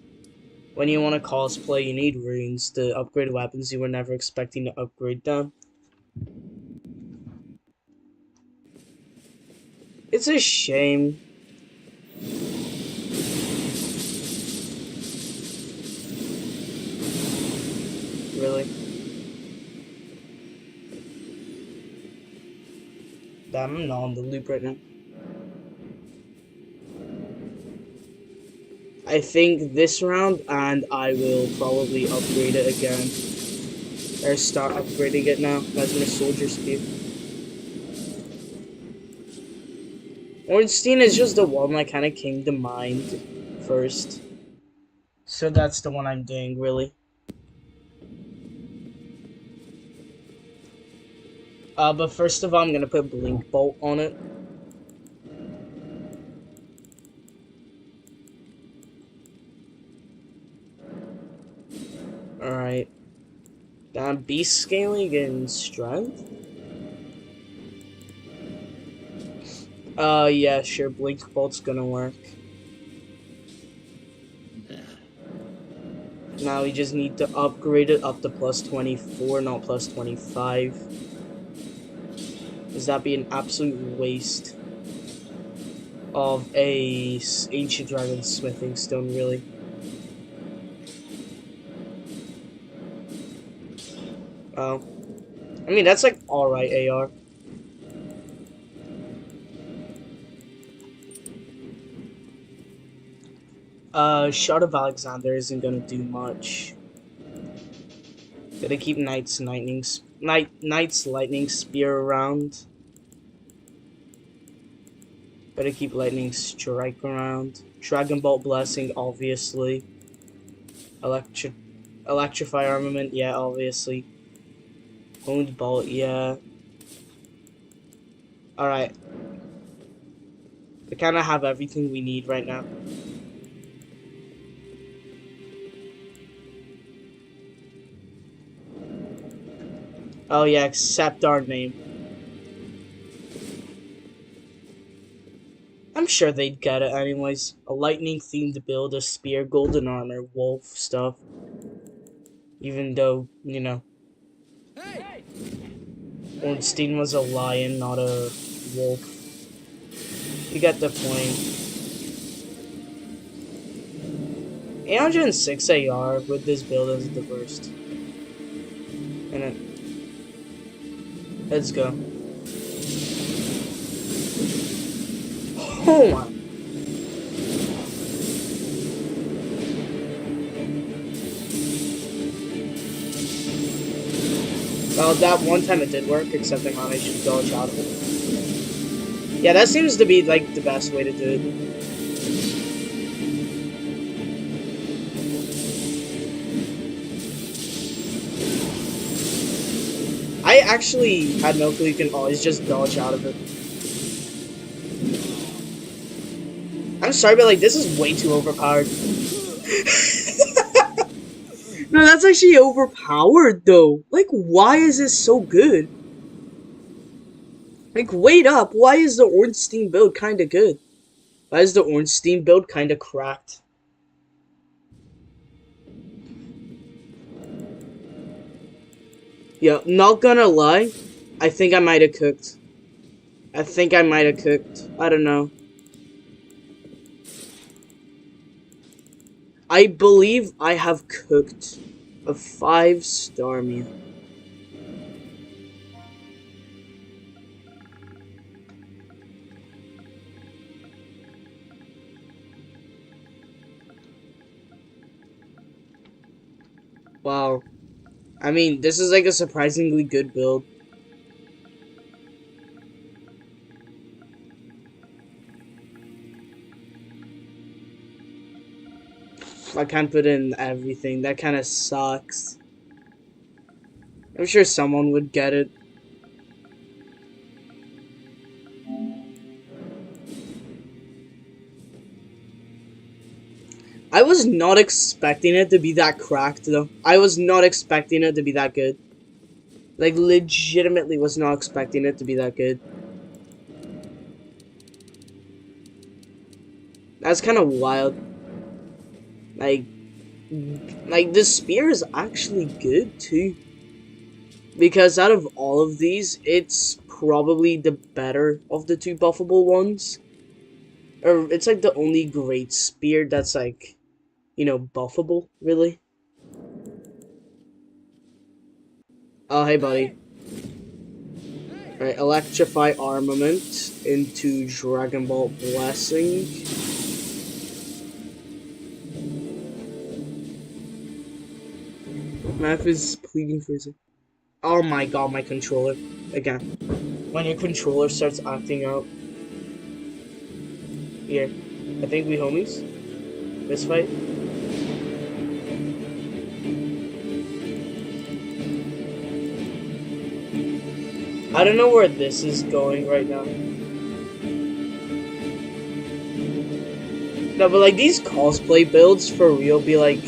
When you want to cosplay, you need runes to upgrade weapons you were never expecting to upgrade them. It's a shame. Really? Damn, I'm not on the loop right now. I think this round, and I will probably upgrade it again. Or start upgrading it now. That's my soldier speed. Ornstein is just the one that kind of came to mind first. So that's the one I'm doing, really. But first of all, I'm gonna put Blink Bolt on it. Alright. Beast scaling and strength? Yeah, sure, Blink Bolt's gonna work. Now we just need to upgrade it up to plus 24, not plus 25. Does that be an absolute waste of a Ancient Dragon Smithing Stone, really? Oh. I mean, that's like alright AR. Shard of Alexander isn't gonna do much. Gotta keep Knight's Lightning Spear around. Gotta keep Lightning Strike around. Dragon Bolt Blessing, obviously. Electrify Armament, yeah, obviously. Wound Bolt, yeah. Alright. We kinda have everything we need right now. Oh yeah, accept our name. I'm sure they'd get it anyways. A lightning themed build, a spear, golden armor, wolf stuff. Even though, you know, Ornstein was a lion, not a wolf. You get the point. 806 AR with this build is the worst. And then, let's go. Oh my. Well, that one time it did work, except I managed to dodge out of it. Yeah, that seems to be, like, the best way to do it. I actually had no clue you can always just dodge out of it. I'm sorry, but, like, this is way too overpowered. No, that's actually overpowered, though. Like, why is this so good? Like, wait up. Why is the Ornstein build kinda good? Why is the Ornstein build kinda cracked? Yeah, not gonna lie. I think I might have cooked. I think I might have cooked. I don't know. I believe I have cooked a 5-star meal. Wow. I mean, this is like a surprisingly good build. I can't put in everything. That kind of sucks. I'm sure someone would get it. I was not expecting it to be that cracked, though. I was not expecting it to be that good. Like, legitimately was not expecting it to be that good. That's kind of wild. Like, the spear is actually good, too. Because out of all of these, it's probably the better of the two buffable ones. Or, it's like the only great spear that's like, you know, buffable, really. Oh, hey, buddy. Alright, electrify armament into Dragon Ball Blessing. Math is pleading for his... Oh my god, my controller. Again. When your controller starts acting out. Here. I think we homies. This fight. I don't know where this is going right now. No, but like these cosplay builds for real be like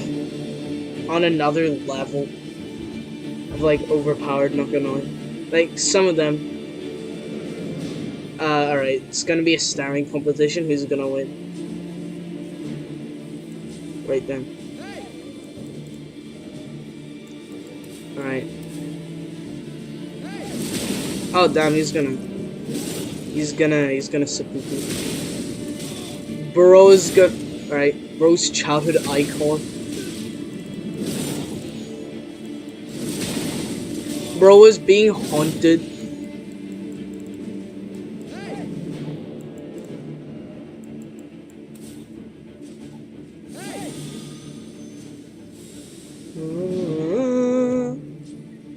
on another level of like overpowered, not gonna lie. Like some of them. Alright, it's gonna be a staring competition. Who's gonna win? Right then. Alright. Oh damn, he's gonna seppuku. Bro's good. Alright, bro's childhood icon. Bro is being haunted.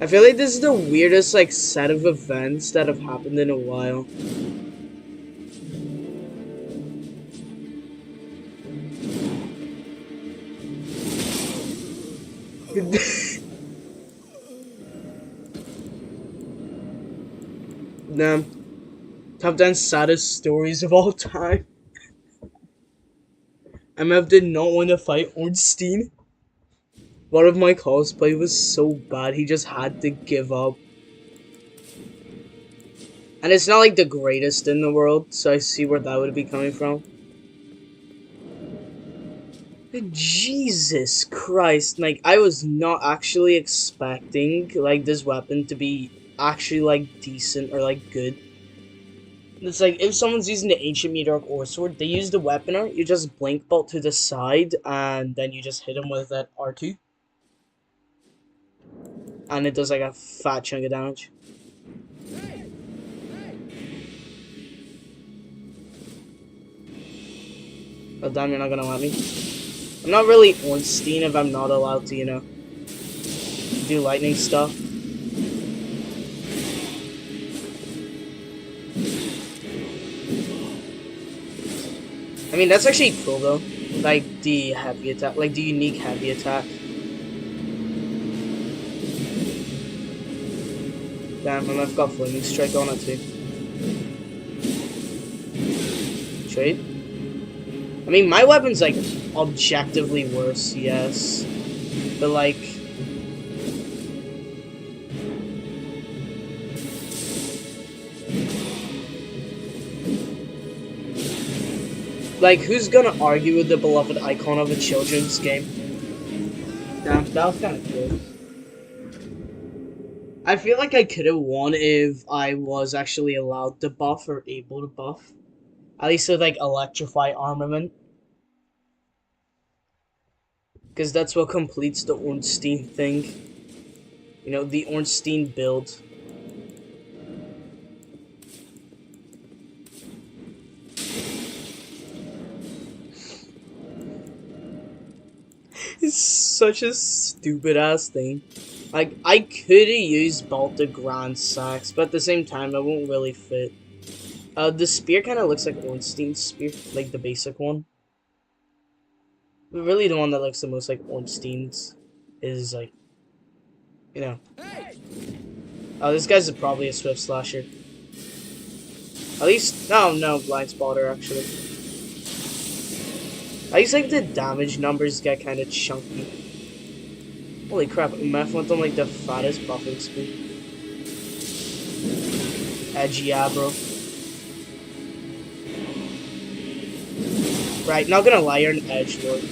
I feel like this is the weirdest like set of events that have happened in a while. Damn. Top 10 saddest stories of all time. MF did not want to fight Ornstein. One of my cosplay was so bad, he just had to give up. And it's not like the greatest in the world, so I see where that would be coming from. Jesus Christ, like, I was not actually expecting, like, this weapon to be actually, like, decent or, like, good. It's like, if someone's using the Ancient Meteoric Ore Sword, they use the weapon art, you just blink bolt to the side, and then you just hit him with that R2. And it does, like, a fat chunk of damage. Oh, damn, you're not gonna let me. I'm not really Ornstein if I'm not allowed to, you know, do lightning stuff. I mean, that's actually cool though. Like the heavy attack, like the unique heavy attack. Damn, and I've got flaming strike on it too. Trade. I mean, my weapon's like objectively worse, yes, but like. Like, who's gonna argue with the beloved icon of a children's game? Damn, that was kind of cool. I feel like I could have won if I was actually allowed to buff or able to buff. At least with, like, electrify armament. Because that's what completes the Ornstein thing. You know, the Ornstein build. It's such a stupid ass thing. Like, I could have used both the Grand Sax, but at the same time, it won't really fit. The spear kind of looks like Ornstein's spear, like the basic one. But really, the one that looks the most like Ornstein's is like, you know. Oh, this guy's probably a Swift Slasher. At least, no, Blind Spotter actually. At least like the damage numbers get kind of chunky. Holy crap, Meth went on like the fattest buffing speed. Edgy, yeah, bro. Right, not gonna lie, you're an edgelord.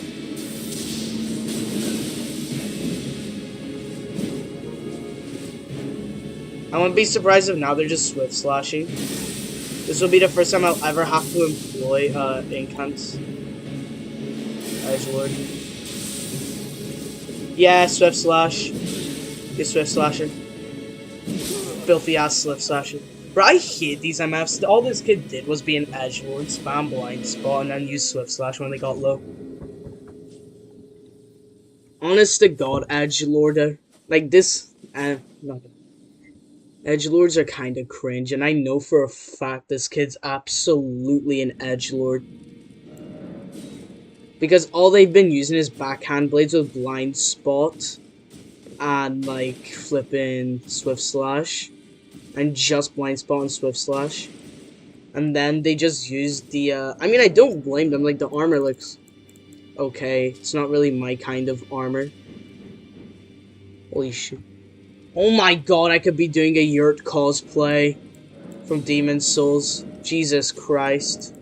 I wouldn't be surprised if now they're just Swift Slashing. This will be the first time I'll ever have to employ incants. Edgelord. Yeah, Swift Slash. You Swift Slasher. Filthy ass Swift Slasher. Bro, I hate these MFs. All this kid did was be an edgelord, spam blind spot, and then use Swift Slash when they got low. Honest to God, edgelord, like this, no. Edgelords are kind of cringe, and I know for a fact this kid's absolutely an edgelord. Because all they've been using is backhand blades with blind spot, and like flipping Swift Slash. And just blind spot and Swift Slash. And then they just used the, I mean, I don't blame them, like, the armor looks okay. It's not really my kind of armor. Holy shit. Oh my god, I could be doing a Yurt cosplay from Demon's Souls. Jesus Christ.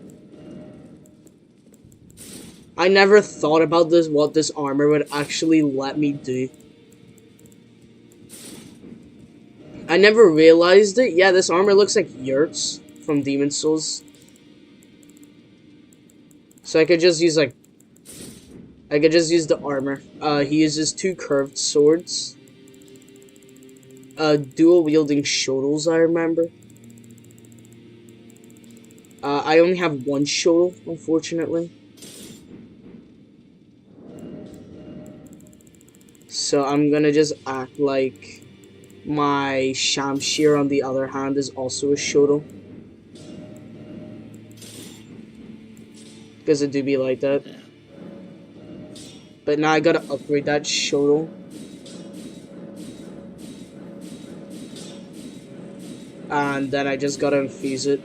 I never thought about this, what this armor would actually let me do. I never realized it. Yeah, this armor looks like Yurt's from Demon's Souls. So I could just use, like... I could just use the armor. He uses 2 curved swords. Dual wielding shotels, I remember. I only have 1 shotel, unfortunately. So I'm gonna just act like my Shamshir, on the other hand, is also a shotel. Because it do be like that. But now I gotta upgrade that shotel. And then I just gotta infuse it.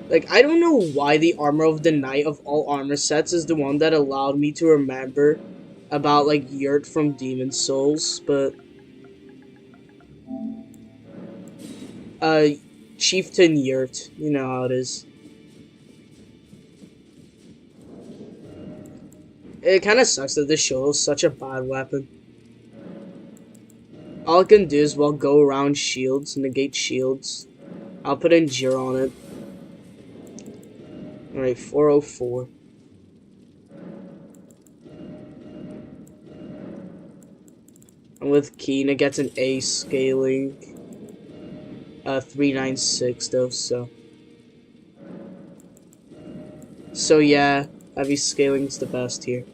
Like, I don't know why the Armor of the Knight of all armor sets is the one that allowed me to remember about, like, Yurt from Demon's Souls, but... Chieftain Yurt, you know how it is. It kinda sucks that this show is such a bad weapon. All I can do is, well, go around shields, negate shields. I'll put Endure on it. Alright, 404. And with Keen, it gets an A scaling. 396 though, so. So yeah, heavy scaling's the best here.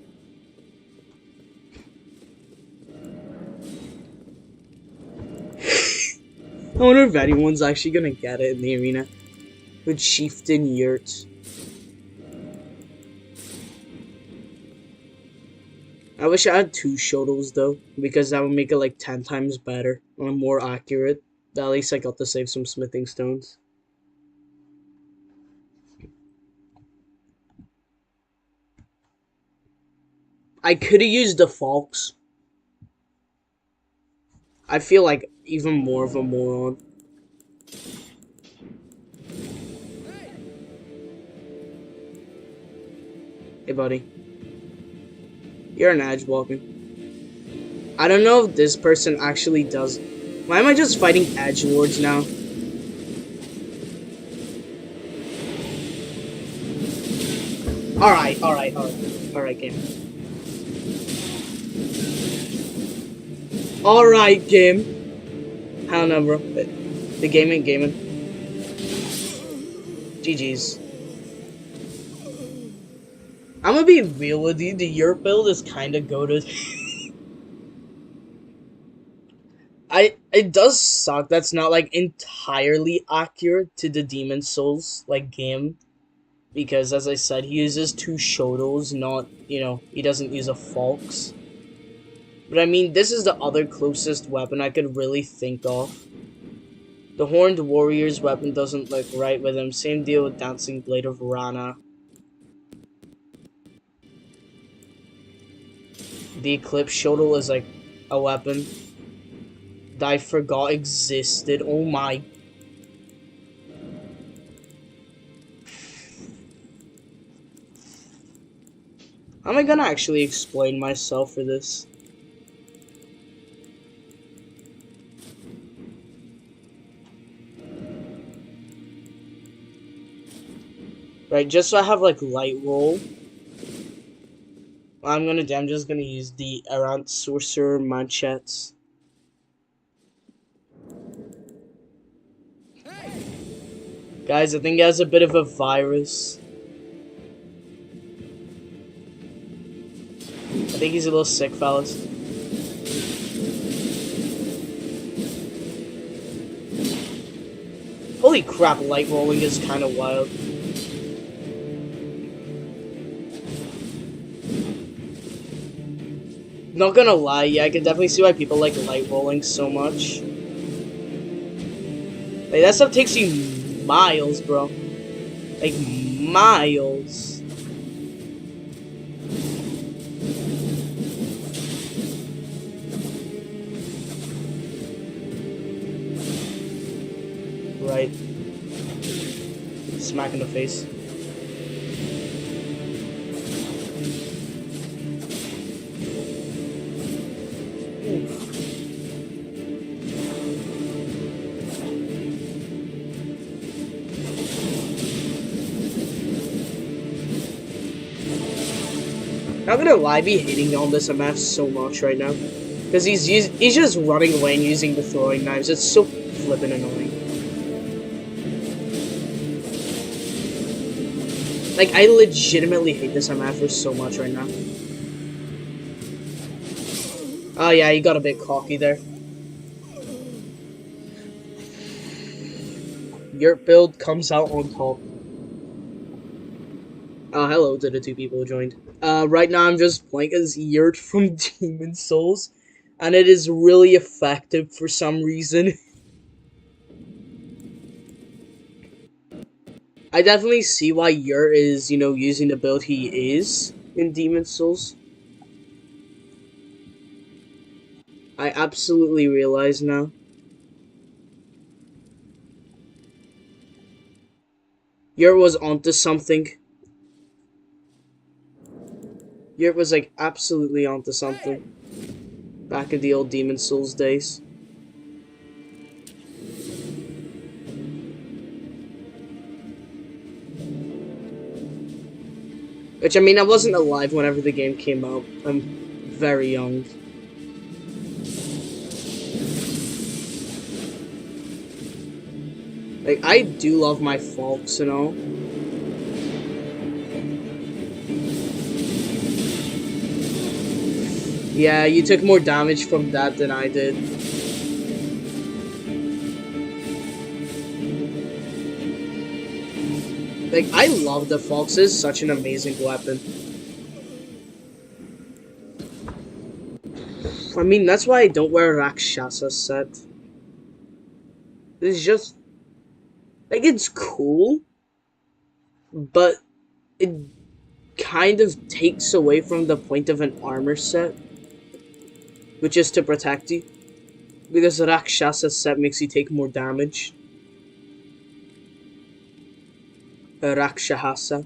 I wonder if anyone's actually gonna get it in the arena. With Chieftain Yurt. I wish I had 2 Shotos though, because that would make it like 10 times better and more accurate. At least I got to save some smithing stones. I could have used the Falks. I feel like even more of a moron. Hey buddy. You're an edge walking. I don't know if this person actually does. Why am I just fighting edgelords now? Alright, game. Alright, game. I don't know, bro. The gaming. GG's. I'm gonna be real with you, the Yurt build is kinda goated. It does suck that's not like entirely accurate to the Demon Souls like game. Because as I said, he uses 2 Shotos, not, you know, he doesn't use a Falx. But I mean, this is the other closest weapon I could really think of. The Horned Warrior's weapon doesn't look right with him. Same deal with Dancing Blade of Rana. The Eclipse Shotel is like a weapon that I forgot existed. Oh my. How am I gonna actually explain myself for this? Right, just so I have like light roll. I'm just gonna use the Errant Sorcerer Manchettes. Guys, I think he has a bit of a virus. I think he's a little sick, fellas. Holy crap, light rolling is kind of wild. Not gonna lie, yeah, I can definitely see why people like light rolling so much. Like, that stuff takes you miles, bro. Like, miles. Right. Smack in the face. Not gonna lie, I be hating on this MF so much right now. Because he's just running away and using the throwing knives. It's so flippin' annoying. Like, I legitimately hate this MF so much right now. Oh yeah, he got a bit cocky there. Yurt build comes out on top. Hello to the 2 people who joined. Right now I'm just playing as Yurt from Demon Souls, and it is really effective for some reason. I definitely see why Yurt is, you know, using the build he is in Demon Souls. I absolutely realize now. Yurt was onto something. Yurt was like absolutely onto something. Back in the old Demon Souls days. Which, I mean, I wasn't alive whenever the game came out. I'm very young. Like, I do love my faults and all. Yeah, you took more damage from that than I did. Like, I love the fox. It's such an amazing weapon. I mean, that's why I don't wear Rakshasa set. It's just, like, it's cool, but it kind of takes away from the point of an armor set, which is to protect you. Because the Rakshasa set makes you take more damage. Rakshasa.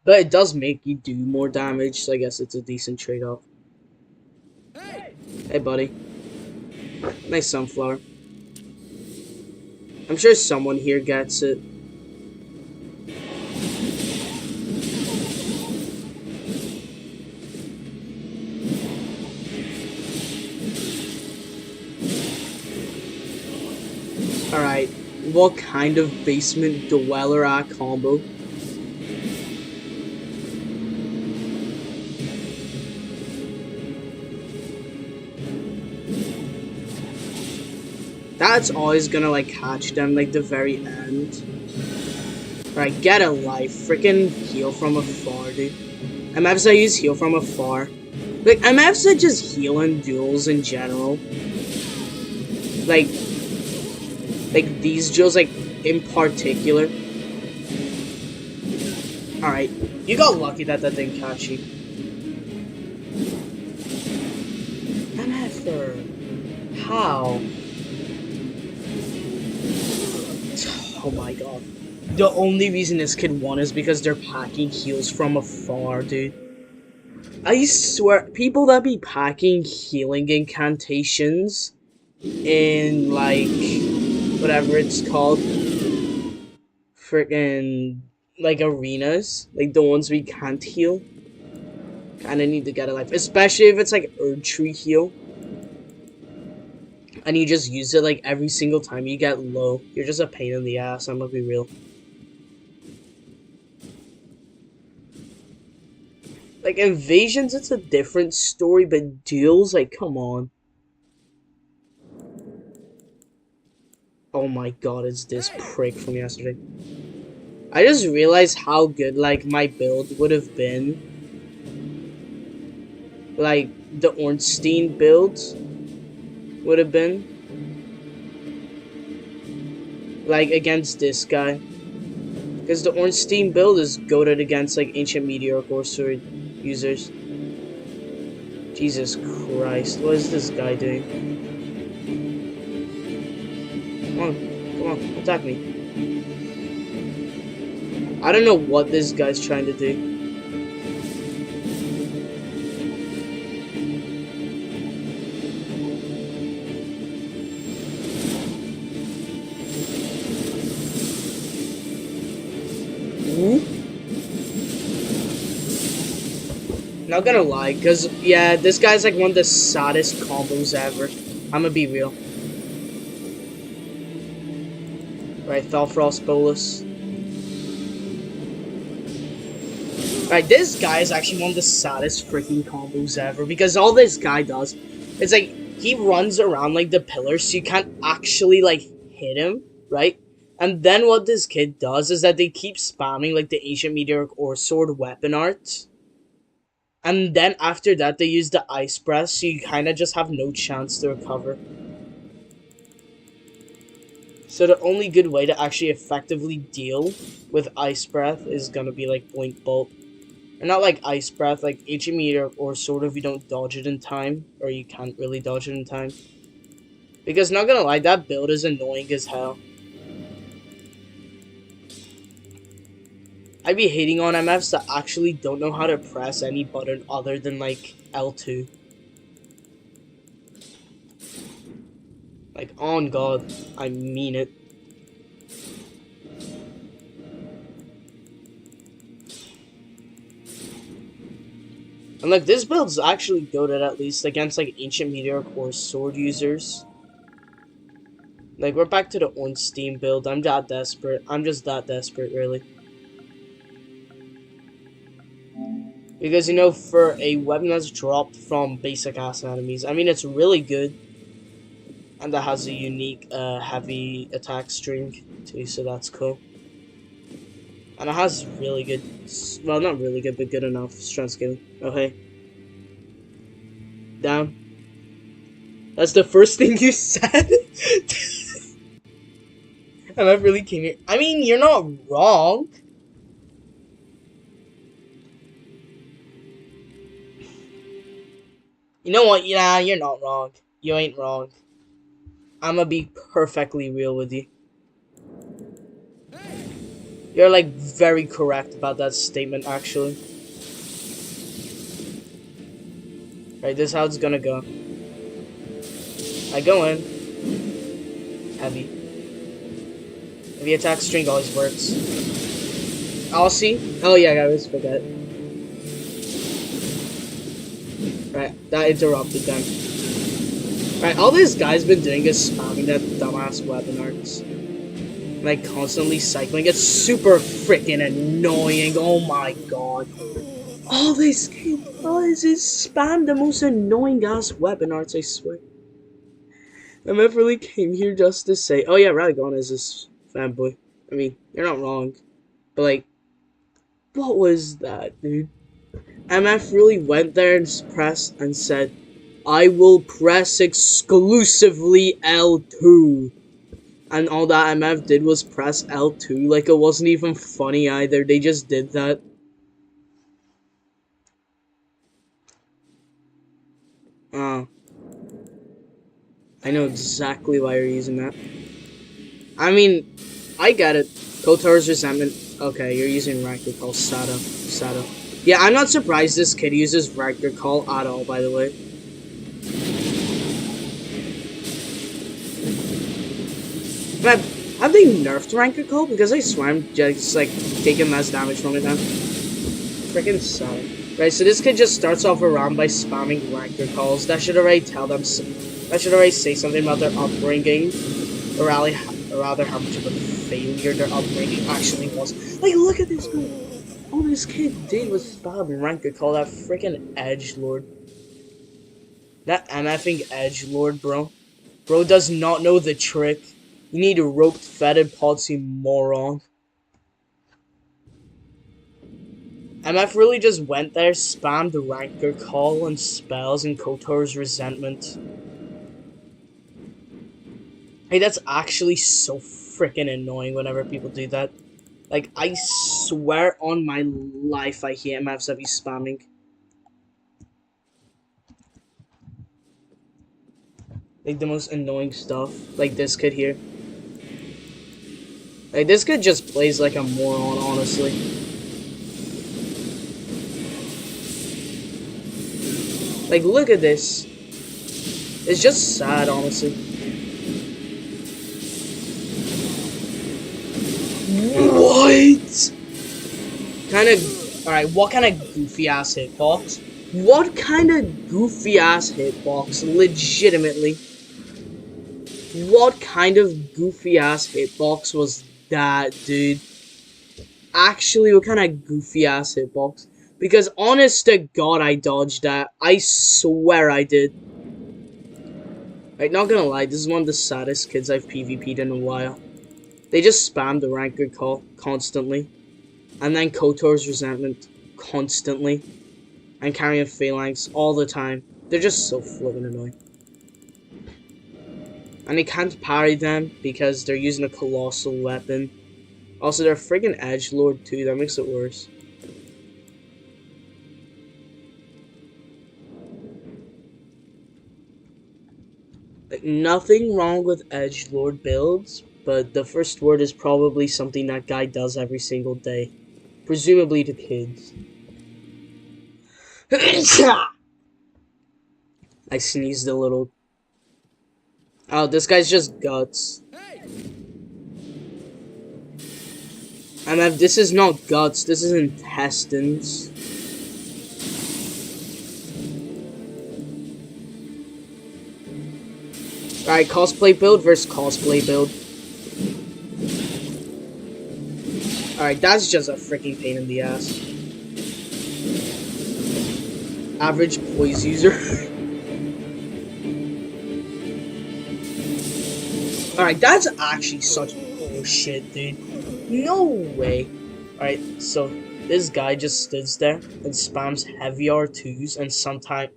But it does make you do more damage, so I guess it's a decent trade-off. Hey, buddy. Nice sunflower. I'm sure someone here gets it. Alright, what kind of basement dweller combo? That's always gonna, like, catch them, like, the very end. Alright, get a life. Freaking heal from afar, dude. I'm have to use heal from afar. Like, I'm have to just heal in duels in general. Like these duels, like, in particular. Alright, you got lucky that that didn't catch you. MFer. How? Oh my god. The only reason this kid won is because they're packing heals from afar, dude. I swear, people that be packing healing incantations in, like, whatever it's called, freaking, like, arenas, like the ones we can't heal, kinda need to get a life. Especially if it's, like, Erd Tree heal. And you just use it, like, every single time you get low. You're just a pain in the ass, I'm gonna be real. Like, invasions, it's a different story, but duels, like, come on. Oh my god, it's this prick from yesterday. I just realized how good, like, my build would have been. Like, the Ornstein build would have been. Like, against this guy. Because the Ornstein build is goated against, like, Ancient Meteor Core Sword users. Jesus Christ, what is this guy doing? Come on, attack me. I don't know what this guy's trying to do. Not gonna lie, because, yeah, this guy's like one of the saddest combos ever. I'm gonna be real. Right, Felfrost Bolus. Right, this guy is actually one of the saddest freaking combos ever, because all this guy does, it's like, he runs around like the pillars, so you can't actually, like, hit him, right? And then what this kid does is that they keep spamming, like, the Ancient Meteoric Ore Sword weapon art. And then after that, they use the Ice Breath, so you kind of just have no chance to recover. So the only good way to actually effectively deal with Ice Breath is gonna be like Blink Bolt. Or not like Ice Breath, like Ancient Meteor or sort of if you don't dodge it in time, or you can't really dodge it in time. Because not gonna lie, that build is annoying as hell. I be hating on MFs that actually don't know how to press any button other than like L2. Like, on God, I mean it. And like, this build's actually goated at least against like Ancient Meteor or Sword users. Like, we're back to the Ornstein build. I'm that desperate. I'm just that desperate, really. Because, you know, for a weapon that's dropped from basic ass enemies, I mean, it's really good. And that has a unique heavy attack string too, so that's cool. And it has really good, well, not really good, but good enough strength scaling. Oh, hey. Down. That's the first thing you said? Am I really came here? I mean, you're not wrong. You know what? Yeah, you're not wrong. You ain't wrong. I'm gonna be perfectly real with you. You're like very correct about that statement, actually. Right, this is how it's gonna go. I go in. Heavy. Heavy attack string always works. I'll see. Oh yeah, I always forget. Right, that interrupted them. Right, all this guy's been doing is spamming that dumbass weapon arts. Like, constantly cycling. It's super freaking annoying. Oh my god. All this kid does is spam the most annoying ass weapon arts, I swear. I really came here just to say, oh yeah, Radagon is this fanboy. I mean, you're not wrong. But like, what was that, dude? MF really went there and pressed and said, I will press exclusively L2. And all that MF did was press L2. Like, it wasn't even funny either. They just did that. Oh. I know exactly why you're using that. I mean, I get it. Kotar's resentment. Okay, you're using Raptor Call. Sato. Yeah, I'm not surprised this kid uses Raptor Call at all, by the way. But have they nerfed Ranker Call? Because I swear I'm just like taking less damage from it now. Freaking Sato. Right, so this kid just starts off a round by spamming Ranker Calls. That should already tell them. That should already say something about their upbringing, or rather how much of a failure their upbringing actually was. Like, look at this guy. All this kid did was spam Ranker Call that freaking edgelord. That MFing edgelord, bro. Bro does not know the trick. You need a roped fetid pods, you moron. MF really just went there, spammed the Ranker Call and spells and Kotor's resentment. Hey, that's actually so freaking annoying whenever people do that. Like, I swear on my life I hate MFs that be spamming. Like, the most annoying stuff. Like this kid here. Like, this kid just plays like a moron, honestly. Like, look at this. It's just sad, honestly. What? Alright, what kind of goofy ass hitbox? What kind of goofy ass hitbox? Legitimately. What kind of goofy ass hitbox was that, dude? Actually, what kind of goofy ass hitbox? Because honest to God, I dodged that. I swear I did. Like, not gonna lie, this is one of the saddest kids I've PvP'd in a while. They just spam the Ranker Call constantly. And then Kotor's resentment constantly. And carrying phalanx all the time. They're just so flippin' annoying. And they can't parry them because they're using a colossal weapon. Also, they're friggin' edgelord too, that makes it worse. Like, nothing wrong with edgelord builds, but the first word is probably something that guy does every single day. Presumably to kids. I sneezed a little. Oh, this guy's just guts. MF, this is not guts, this is intestines. Alright, cosplay build versus cosplay build. Alright, that's just a freaking pain in the ass. Average poise user. Alright, that's actually such bullshit, dude. No way. Alright, so this guy just stands there and spams heavy R2s, and somehow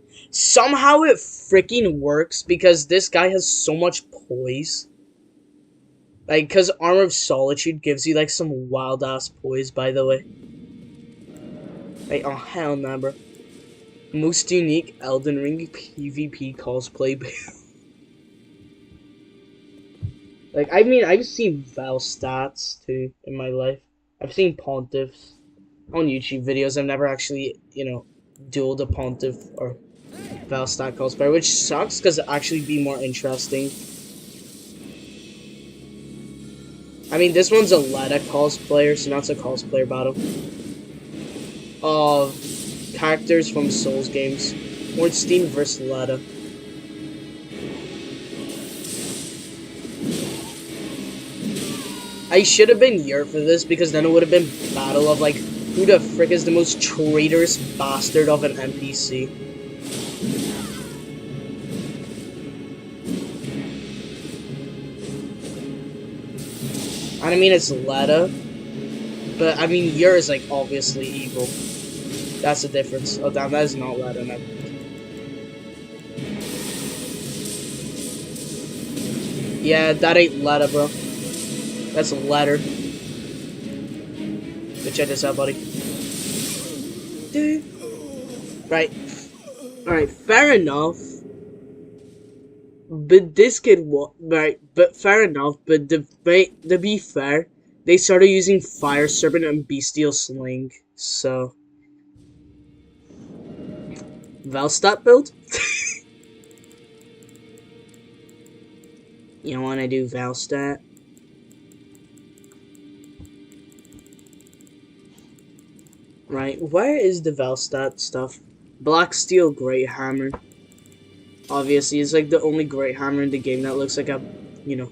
it freaking works because this guy has so much poise. Like, because Armor of Solitude gives you, like, some wild-ass poise, by the way. Like, oh, hell nah, bro. Most unique Elden Ring PvP cosplay build. Like, I mean, I've seen Val stats, too, in my life. I've seen Pontiffs on YouTube videos. I've never actually, dueled a Pontiff or Val stat cosplayer, which sucks, because it'd actually be more interesting. I mean, this one's a Leda cosplayer, so that's a cosplayer battle. Of characters from Souls games. Ornstein vs. Leda. I should have been here for this, because then it would have been battle of, like, who the frick is the most traitorous bastard of an NPC. And I mean, it's Leda, but I mean, Yer is, like, obviously evil. That's the difference. Oh, damn, that is not Leda. No. Yeah, that ain't Leda, bro. That's a letter. Go check this out, buddy. Dude. Right. Alright, fair enough. But this kid, right, but fair enough, but to be fair, they started using Fire Serpent and Bestial Sling, so... Valstat build? You want to do Valstat? Right, where is the Valstat stuff? Black Steel Great Hammer. Obviously, it's like the only Great Hammer in the game that looks like a,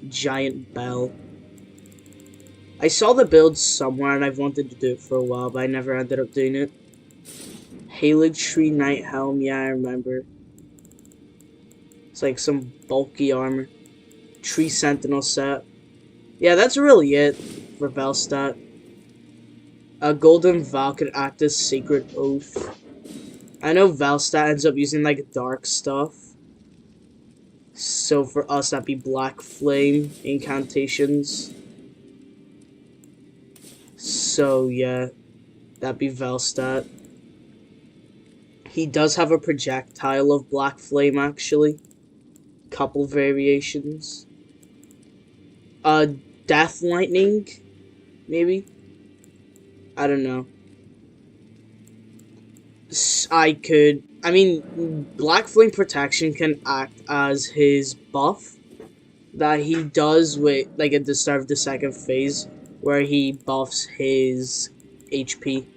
giant bell. I saw the build somewhere and I've wanted to do it for a while, but I never ended up doing it. Halig Tree Knight Helm, yeah, I remember. It's like some bulky armor. Tree Sentinel set. Yeah, that's really it for Valstat. A Golden Val could act as Sacred Oath. I know Valstat ends up using, like, dark stuff. So for us, that'd be Black Flame incantations. So, yeah. That'd be Valstat. He does have a projectile of Black Flame, actually. Couple variations. Death Lightning, maybe? I don't know. I mean, Black Flame Protection can act as his buff that he does with, like, at the start of the second phase, where he buffs his HP.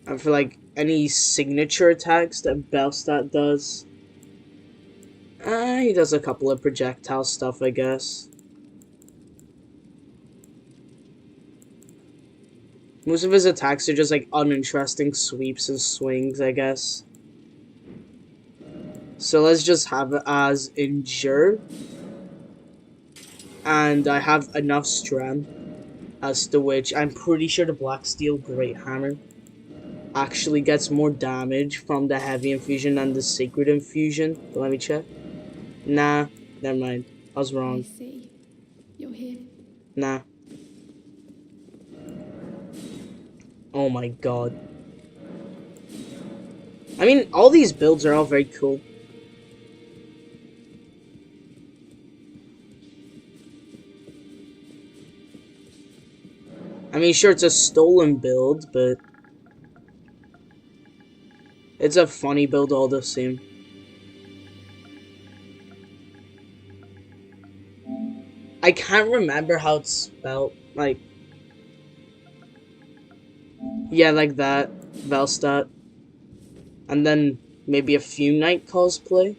And for, like, any signature attacks that Valstat does, he does a couple of projectile stuff, I guess. Most of his attacks are just, like, uninteresting sweeps and swings, I guess. So let's just have it as Endure. And I have enough strength as to which I'm pretty sure the Black Steel Great Hammer actually gets more damage from the Heavy Infusion than the Sacred Infusion. But let me check. Nah, never mind. I was wrong. I see. You're here. Nah. Oh my god. I mean, all these builds are all very cool. I mean, sure, it's a stolen build, but it's a funny build all the same. I can't remember how it's spelled. Like, yeah, like that. Valstat. And then maybe a Fume Knight cosplay.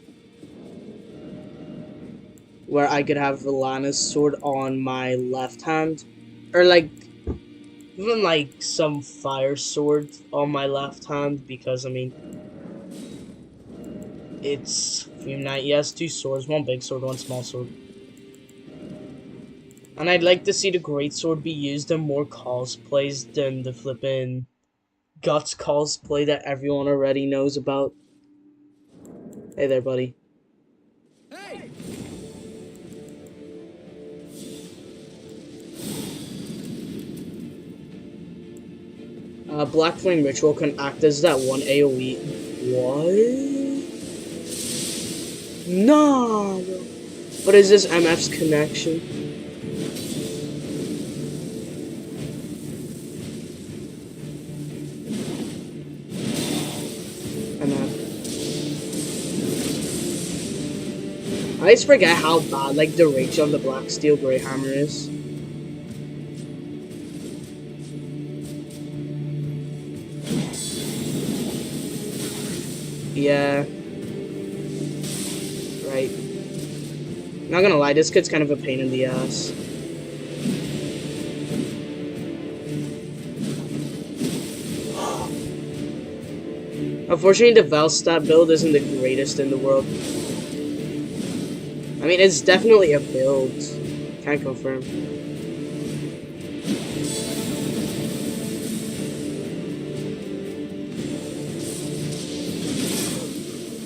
Where I could have Valana's sword on my left hand. Or, like, even, like, some fire sword on my left hand. Because, I mean, it's Fume Knight. He has two swords. One big sword, one small sword. And I'd like to see the greatsword be used in more cosplays than the flippin' Guts cosplay that everyone already knows about. Hey there, buddy. Hey! Black Flame Ritual can act as that one AoE. What? No! What is this MF's connection? MF. I just forget how bad, like, the range on the Black Steel Grey Hammer is. Yeah. Right. Not gonna lie, this kid's kind of a pain in the ass. Unfortunately, the Velstadt build isn't the greatest in the world. I mean, it's definitely a build. Can't confirm.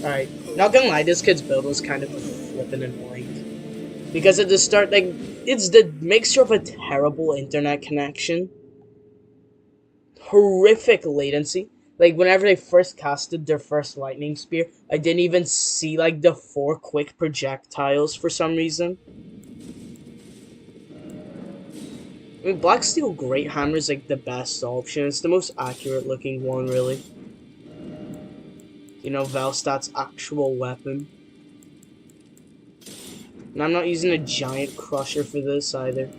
Alright, not gonna lie, this kid's build was kind of flippin' annoying. Because at the start, like, it's the mixture of a terrible internet connection, horrific latency. Like, whenever they first casted their first lightning spear, I didn't even see, like, the 4 quick projectiles for some reason. I mean, Black Steel Great Hammer is, like, the best option. It's the most accurate looking one, really. You know, Velstadt's actual weapon. And I'm not using a giant crusher for this either.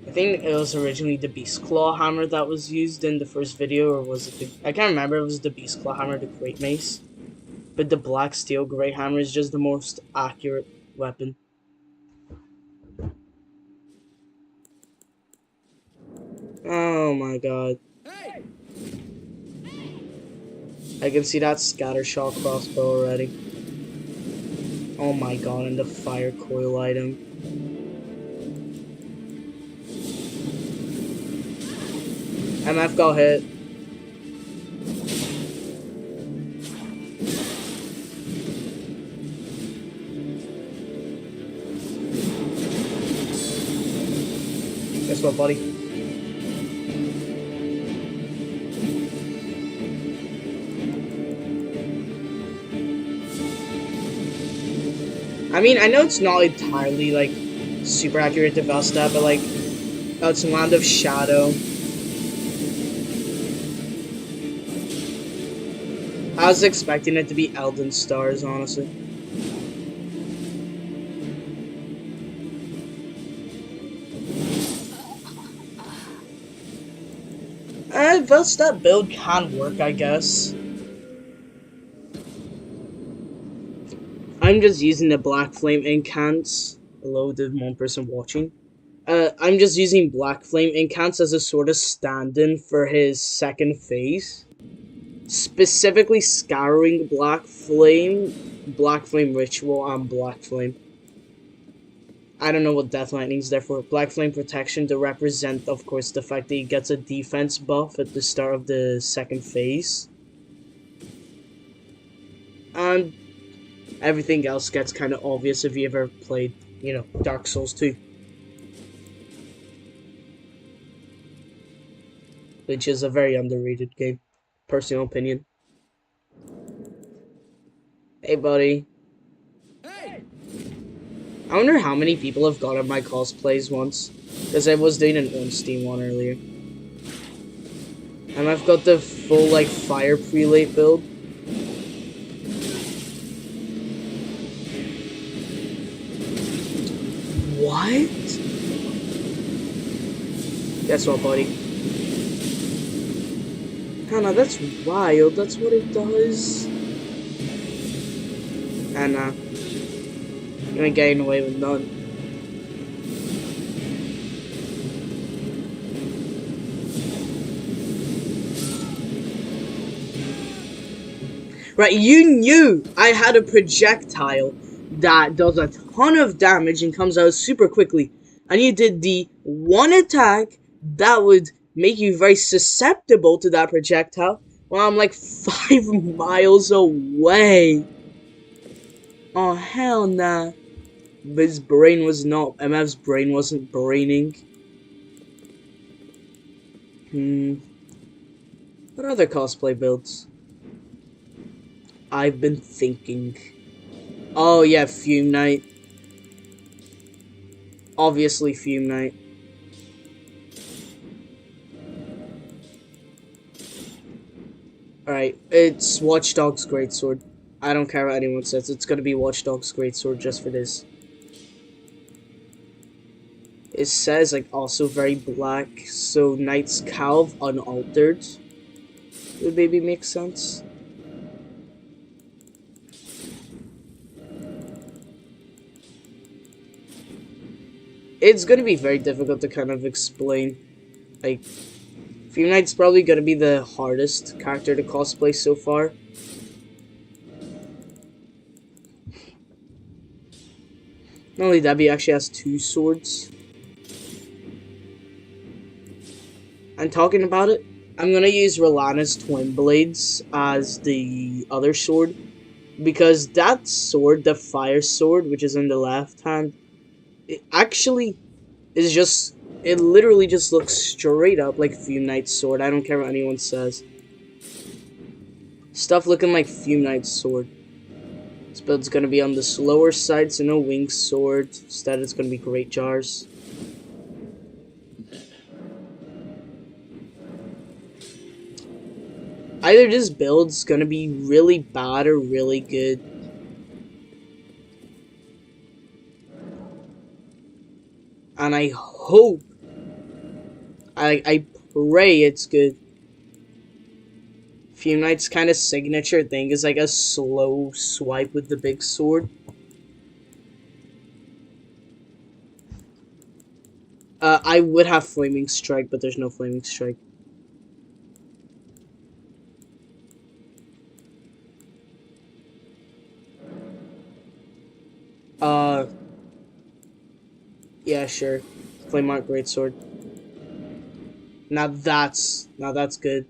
I think it was originally the Beast Claw Hammer that was used in the first video, or was it the... I can't remember if it was the Beast Claw Hammer, the Great Mace. But the Black Steel Grey Hammer is just the most accurate weapon. Oh my god. Hey! I can see that Scattershot crossbow already. Oh my god, and the fire coil item. MF got hit. Guess what, buddy? I mean, I know it's not entirely, like, super accurate to Velstadt, but, like, oh, it's Land of Shadow. I was expecting it to be Elden Stars, honestly. Velstadt build can work, I guess. I'm just using the Black Flame Incants. Hello, the one person watching. I'm just using Black Flame Incants as a sort of stand-in for his second phase. Specifically Scouring Black Flame Ritual, and Black Flame. I don't know what Death Lightning's there for. Black Flame Protection to represent, of course, the fact that he gets a defense buff at the start of the second phase. And everything else gets kind of obvious if you ever played, you know, Dark Souls 2. Which is a very underrated game. Personal opinion. Hey, buddy. Hey! I wonder how many people have gotten my cosplays once. Because I was doing an on Steam one earlier. And I've got the full, like, fire prelate build. What? Guess what, buddy? Hannah, that's wild. That's what it does. And, you ain't getting away with none. Right, you knew I had a projectile that does a ton of damage and comes out super quickly. And you did the one attack that would make you very susceptible to that projectile while I'm like 5 miles away. Oh, hell nah. But his brain was not, MF's brain wasn't braining. What other cosplay builds? I've been thinking. Oh yeah, Fume Knight. Obviously Fume Knight. Alright, it's Watch Dogs Greatsword. I don't care what anyone says, it's gonna be Watch Dogs Greatsword just for this. It says like also very black, so Knight's Calv unaltered would maybe make sense. It's gonna be very difficult to kind of explain. Like, Fume Knight's probably gonna be the hardest character to cosplay so far. Not only that, he actually has 2 swords. And talking about it, I'm gonna use Rolana's Twin Blades as the other sword. Because that sword, the fire sword, which is in the left hand, it actually is just, it literally just looks straight up like Fume Knight's sword. I don't care what anyone says. Stuff looking like Fume Knight's sword. This build's gonna be on the slower side, so no winged sword. Instead, it's gonna be great jars. Either this build's gonna be really bad or really good. And I hope, I pray it's good. Fume Knight's kind of signature thing is like a slow swipe with the big sword. I would have Flaming Strike, but there's no Flaming Strike. Yeah, sure. Flame Art Greatsword. Now that's good.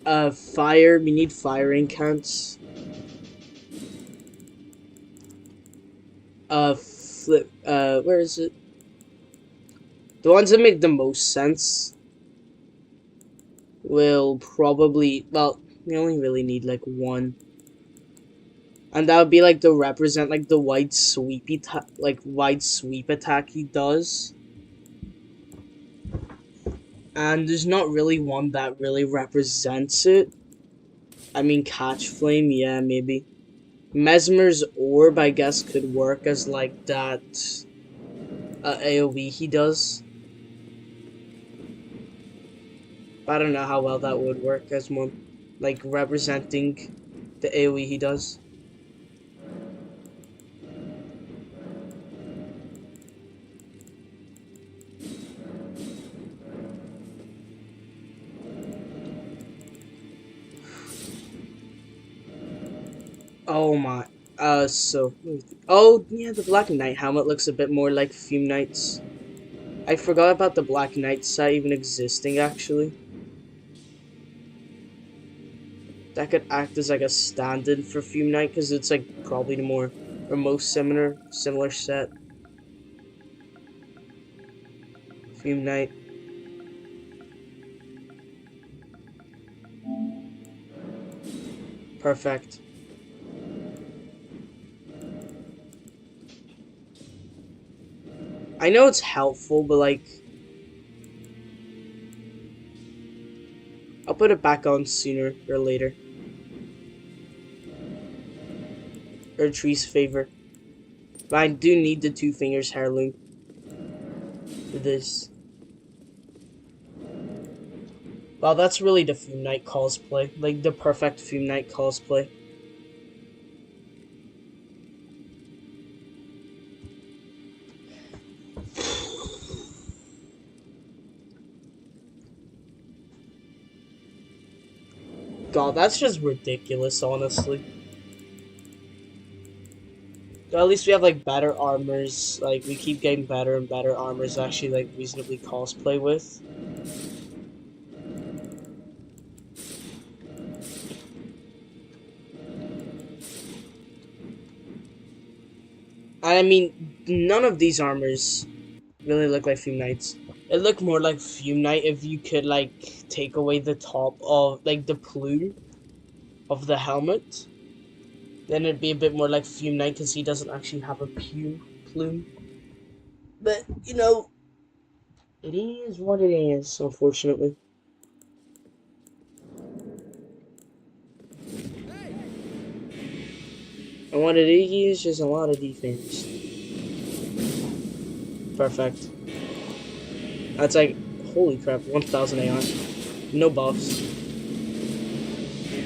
Fire. We need fire incants. Flip. Where is it? The ones that make the most sense will probably. Well, we only really need like one. And that would be like to represent like the wide sweepy wide sweep attack he does. And there's not really one that really represents it. I mean, Catch Flame, yeah, maybe. Mesmer's Orb, I guess, could work as like that AoE he does. I don't know how well that would work as one, like representing the AoE he does. Oh my, oh yeah, the Black Knight helmet looks a bit more like Fume Knight's. I forgot about the Black Knight set even existing, actually. That could act as like a stand-in for Fume Knight, because it's like probably the more or most similar set. Fume Knight. Perfect. I know it's helpful, but like, I'll put it back on sooner or later. Or Tree's favor. But I do need the 2 fingers heirloom for this. Well, that's really the Fume Knight cosplay. Like, the perfect Fume Knight cosplay. God, that's just ridiculous, honestly. But at least we have like better armors. Like we keep getting better and better armors to actually like reasonably cosplay with. I mean, none of these armors really look like Fume Knights. It looked more like Fume Knight if you could like take away the top of like the plume of the helmet. Then it'd be a bit more like Fume Knight because he doesn't actually have a plume. But you know, it is what it is, unfortunately. And what it is just a lot of defense. Perfect. That's like, holy crap, 1000 AR. No buffs.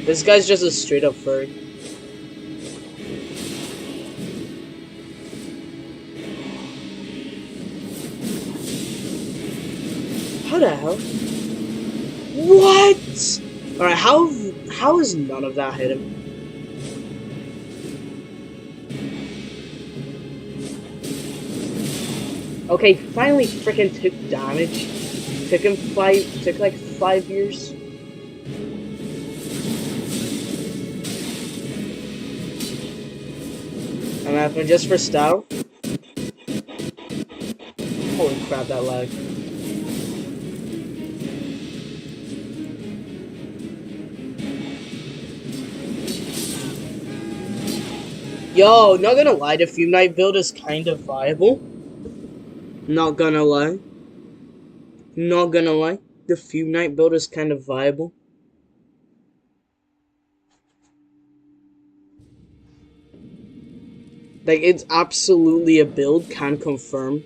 This guy's just a straight up furry. How the hell? What? Alright, how is none of that hit him? Okay, finally freaking took damage. Took like 5 years. I'm happening just for style. Holy crap, that lag. Yo, not gonna lie, the Fume Knight build is kind of viable. Not gonna lie. Not gonna lie. The Fume Knight build is kind of viable. Like, it's absolutely a build, can confirm.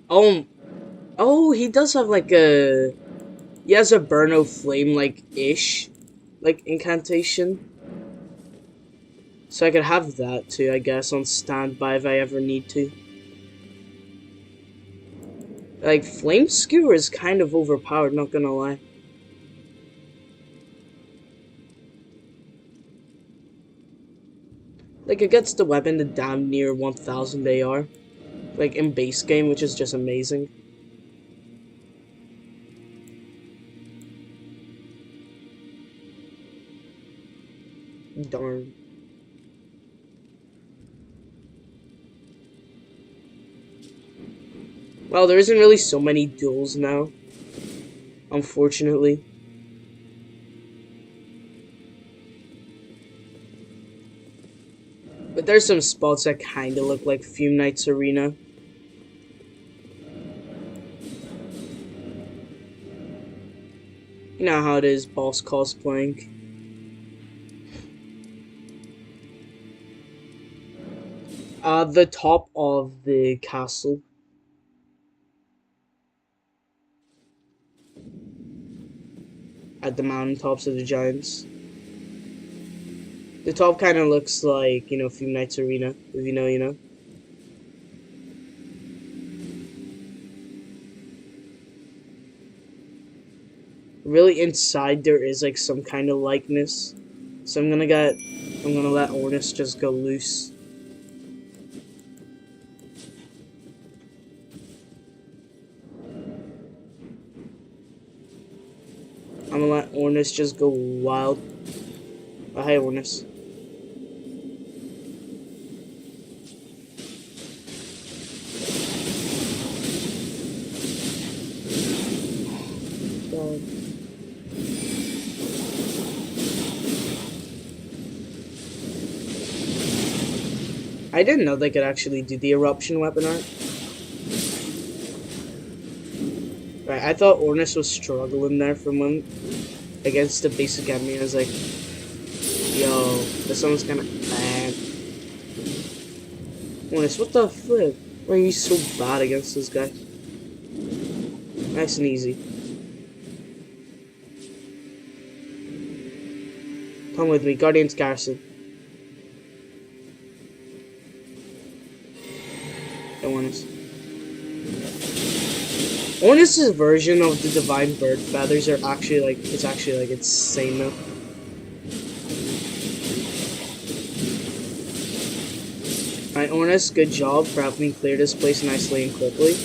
Oh, he does have like a... He has a Burn of Flame, like, ish. Like, incantation. So I could have that too, I guess, on standby if I ever need to. Like, Flame Skewer is kind of overpowered, not gonna lie. Like, it gets the weapon to damn near 1000 AR. Like, in base game, which is just amazing. Darn. Well, there isn't really so many duels now. Unfortunately. But there's some spots that kinda look like Fume Knight's arena. You know how it is, boss cosplaying. The top of the castle. At the mountaintops of the giants. The top kind of looks like, you know, Fume Knight's arena. If you know, you know. Really inside there is like some kind of likeness. So I'm gonna let Ornus just go loose. I'm gonna let Ornus just go wild. Oh, hey, Ornus. God. I didn't know they could actually do the eruption weapon art. Right, I thought Ornus was struggling there for a moment against the basic enemy. I was like, yo, this one's kinda bad. Ornus, what the flip? Why are you so bad against this guy? Nice and easy. Come with me, Guardian's Garrison. Hey, Ornus. Onus's version of the divine bird feathers are actually like insane though. Alright, Onus, good job for helping me clear this place nicely and quickly.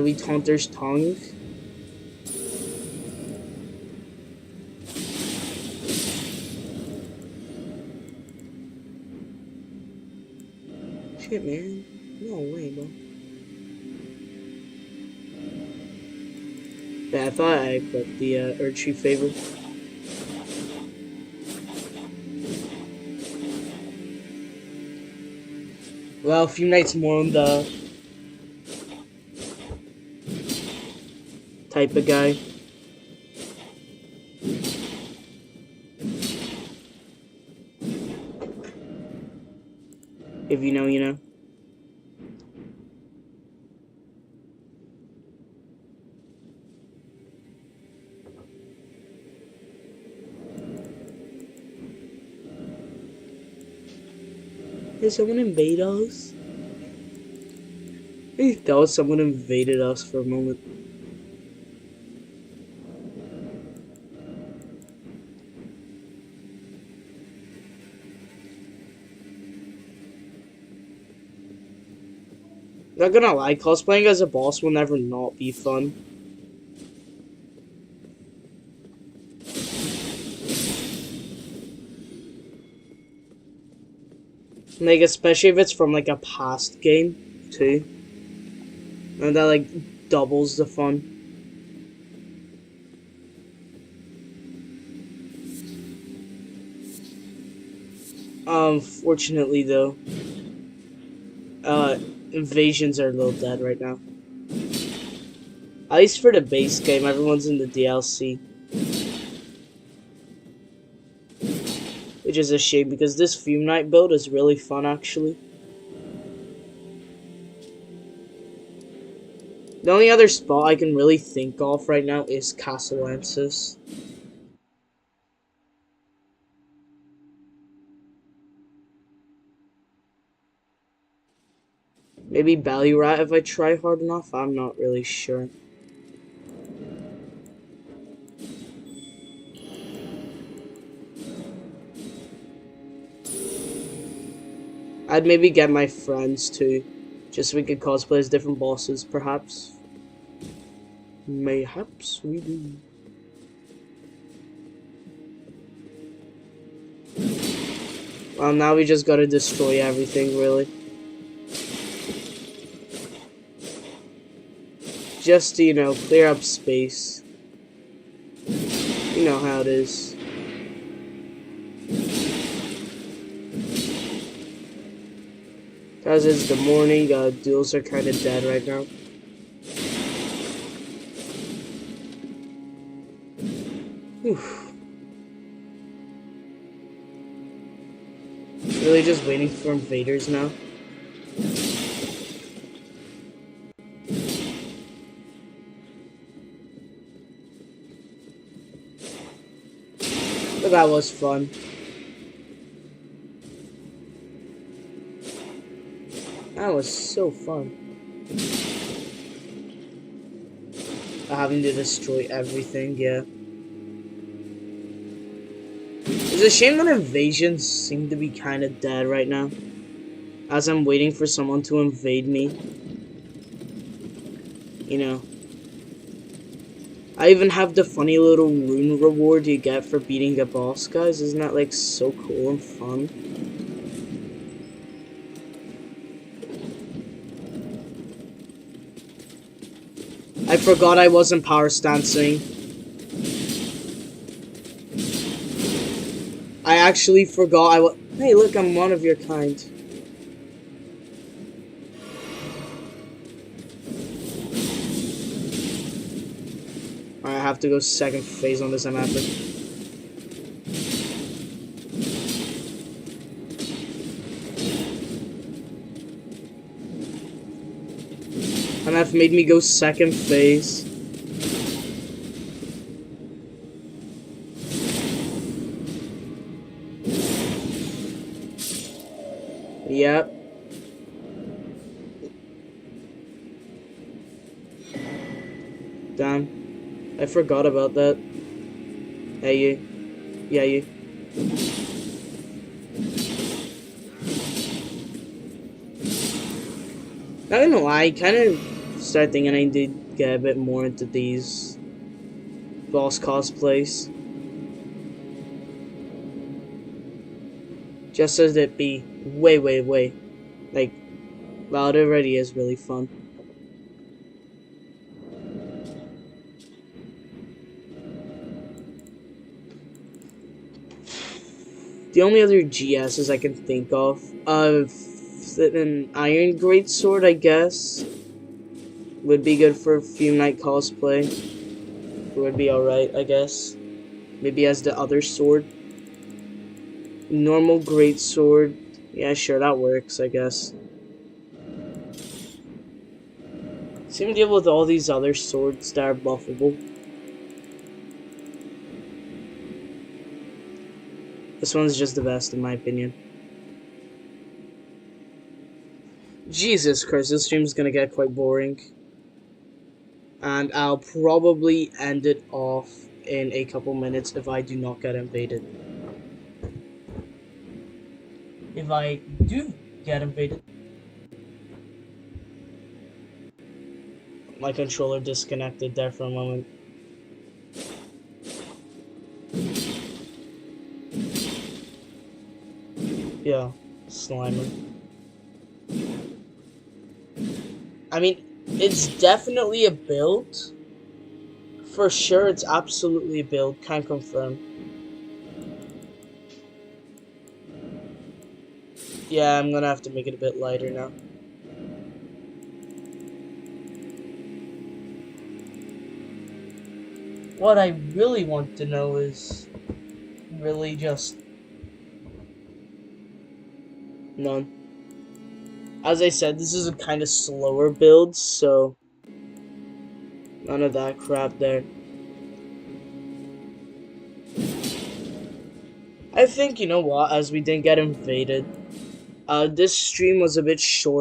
We Taunter's Tongue. Shit, man. No way, bro. Yeah, I thought I equipped the Earthtree Favor. Well, a few nights more on the type of guy. If you know, you know. Did someone invade us? I thought someone invaded us for a moment. Not gonna lie, cosplaying as a boss will never not be fun. Like, especially if it's from like a past game, too. And that like doubles the fun. Fortunately though, invasions are a little dead right now. At least for the base game, everyone's in the DLC. Which is a shame because this Fume Knight build is really fun actually. The only other spot I can really think of right now is Castle Lances. Maybe Balurat if I try hard enough, I'm not really sure. I'd maybe get my friends too, just so we could cosplay as different bosses, perhaps. Mayhaps we do. Well, now we just gotta destroy everything, really. Just to, you know, clear up space. You know how it is. As it's the morning, duels are kind of dead right now. Oof. Really just waiting for invaders now. But that was fun. That was so fun. Having to destroy everything, yeah. It's a shame that invasions seem to be kind of dead right now. As I'm waiting for someone to invade me. You know. I even have the funny little rune reward you get for beating a boss, guys. Isn't that like so cool and fun? I forgot I wasn't power stancing. I actually forgot I was. Hey, look, I'm one of your kind. I have to go second phase on this map. MF made me go second phase. Damn. I forgot about that. Hey, you. Yeah, you. Not gonna lie, I kind of started thinking I did get a bit more into these boss cosplays. Just as it be way, like, well, it already is really fun. The only other GSs I can think of an Iron Greatsword, I guess, would be good for a few night cosplay. It would be alright, I guess. Maybe as the other sword. Normal Greatsword. Yeah, sure, that works, I guess. Same deal with all these other swords that are buffable. This one's just the best, in my opinion. Jesus Christ, this stream's gonna get quite boring. And I'll probably end it off in a couple minutes if I do not get invaded. If I do get invaded, my controller disconnected there for a moment. Yeah, Slimer. I mean, it's definitely a build. For sure, it's absolutely a build. Can't confirm. Yeah, I'm gonna have to make it a bit lighter now. What I really want to know is really just none. As I said, this is a kind of slower build, so none of that crap there. I think, you know what, as we didn't get invaded, this stream was a bit short.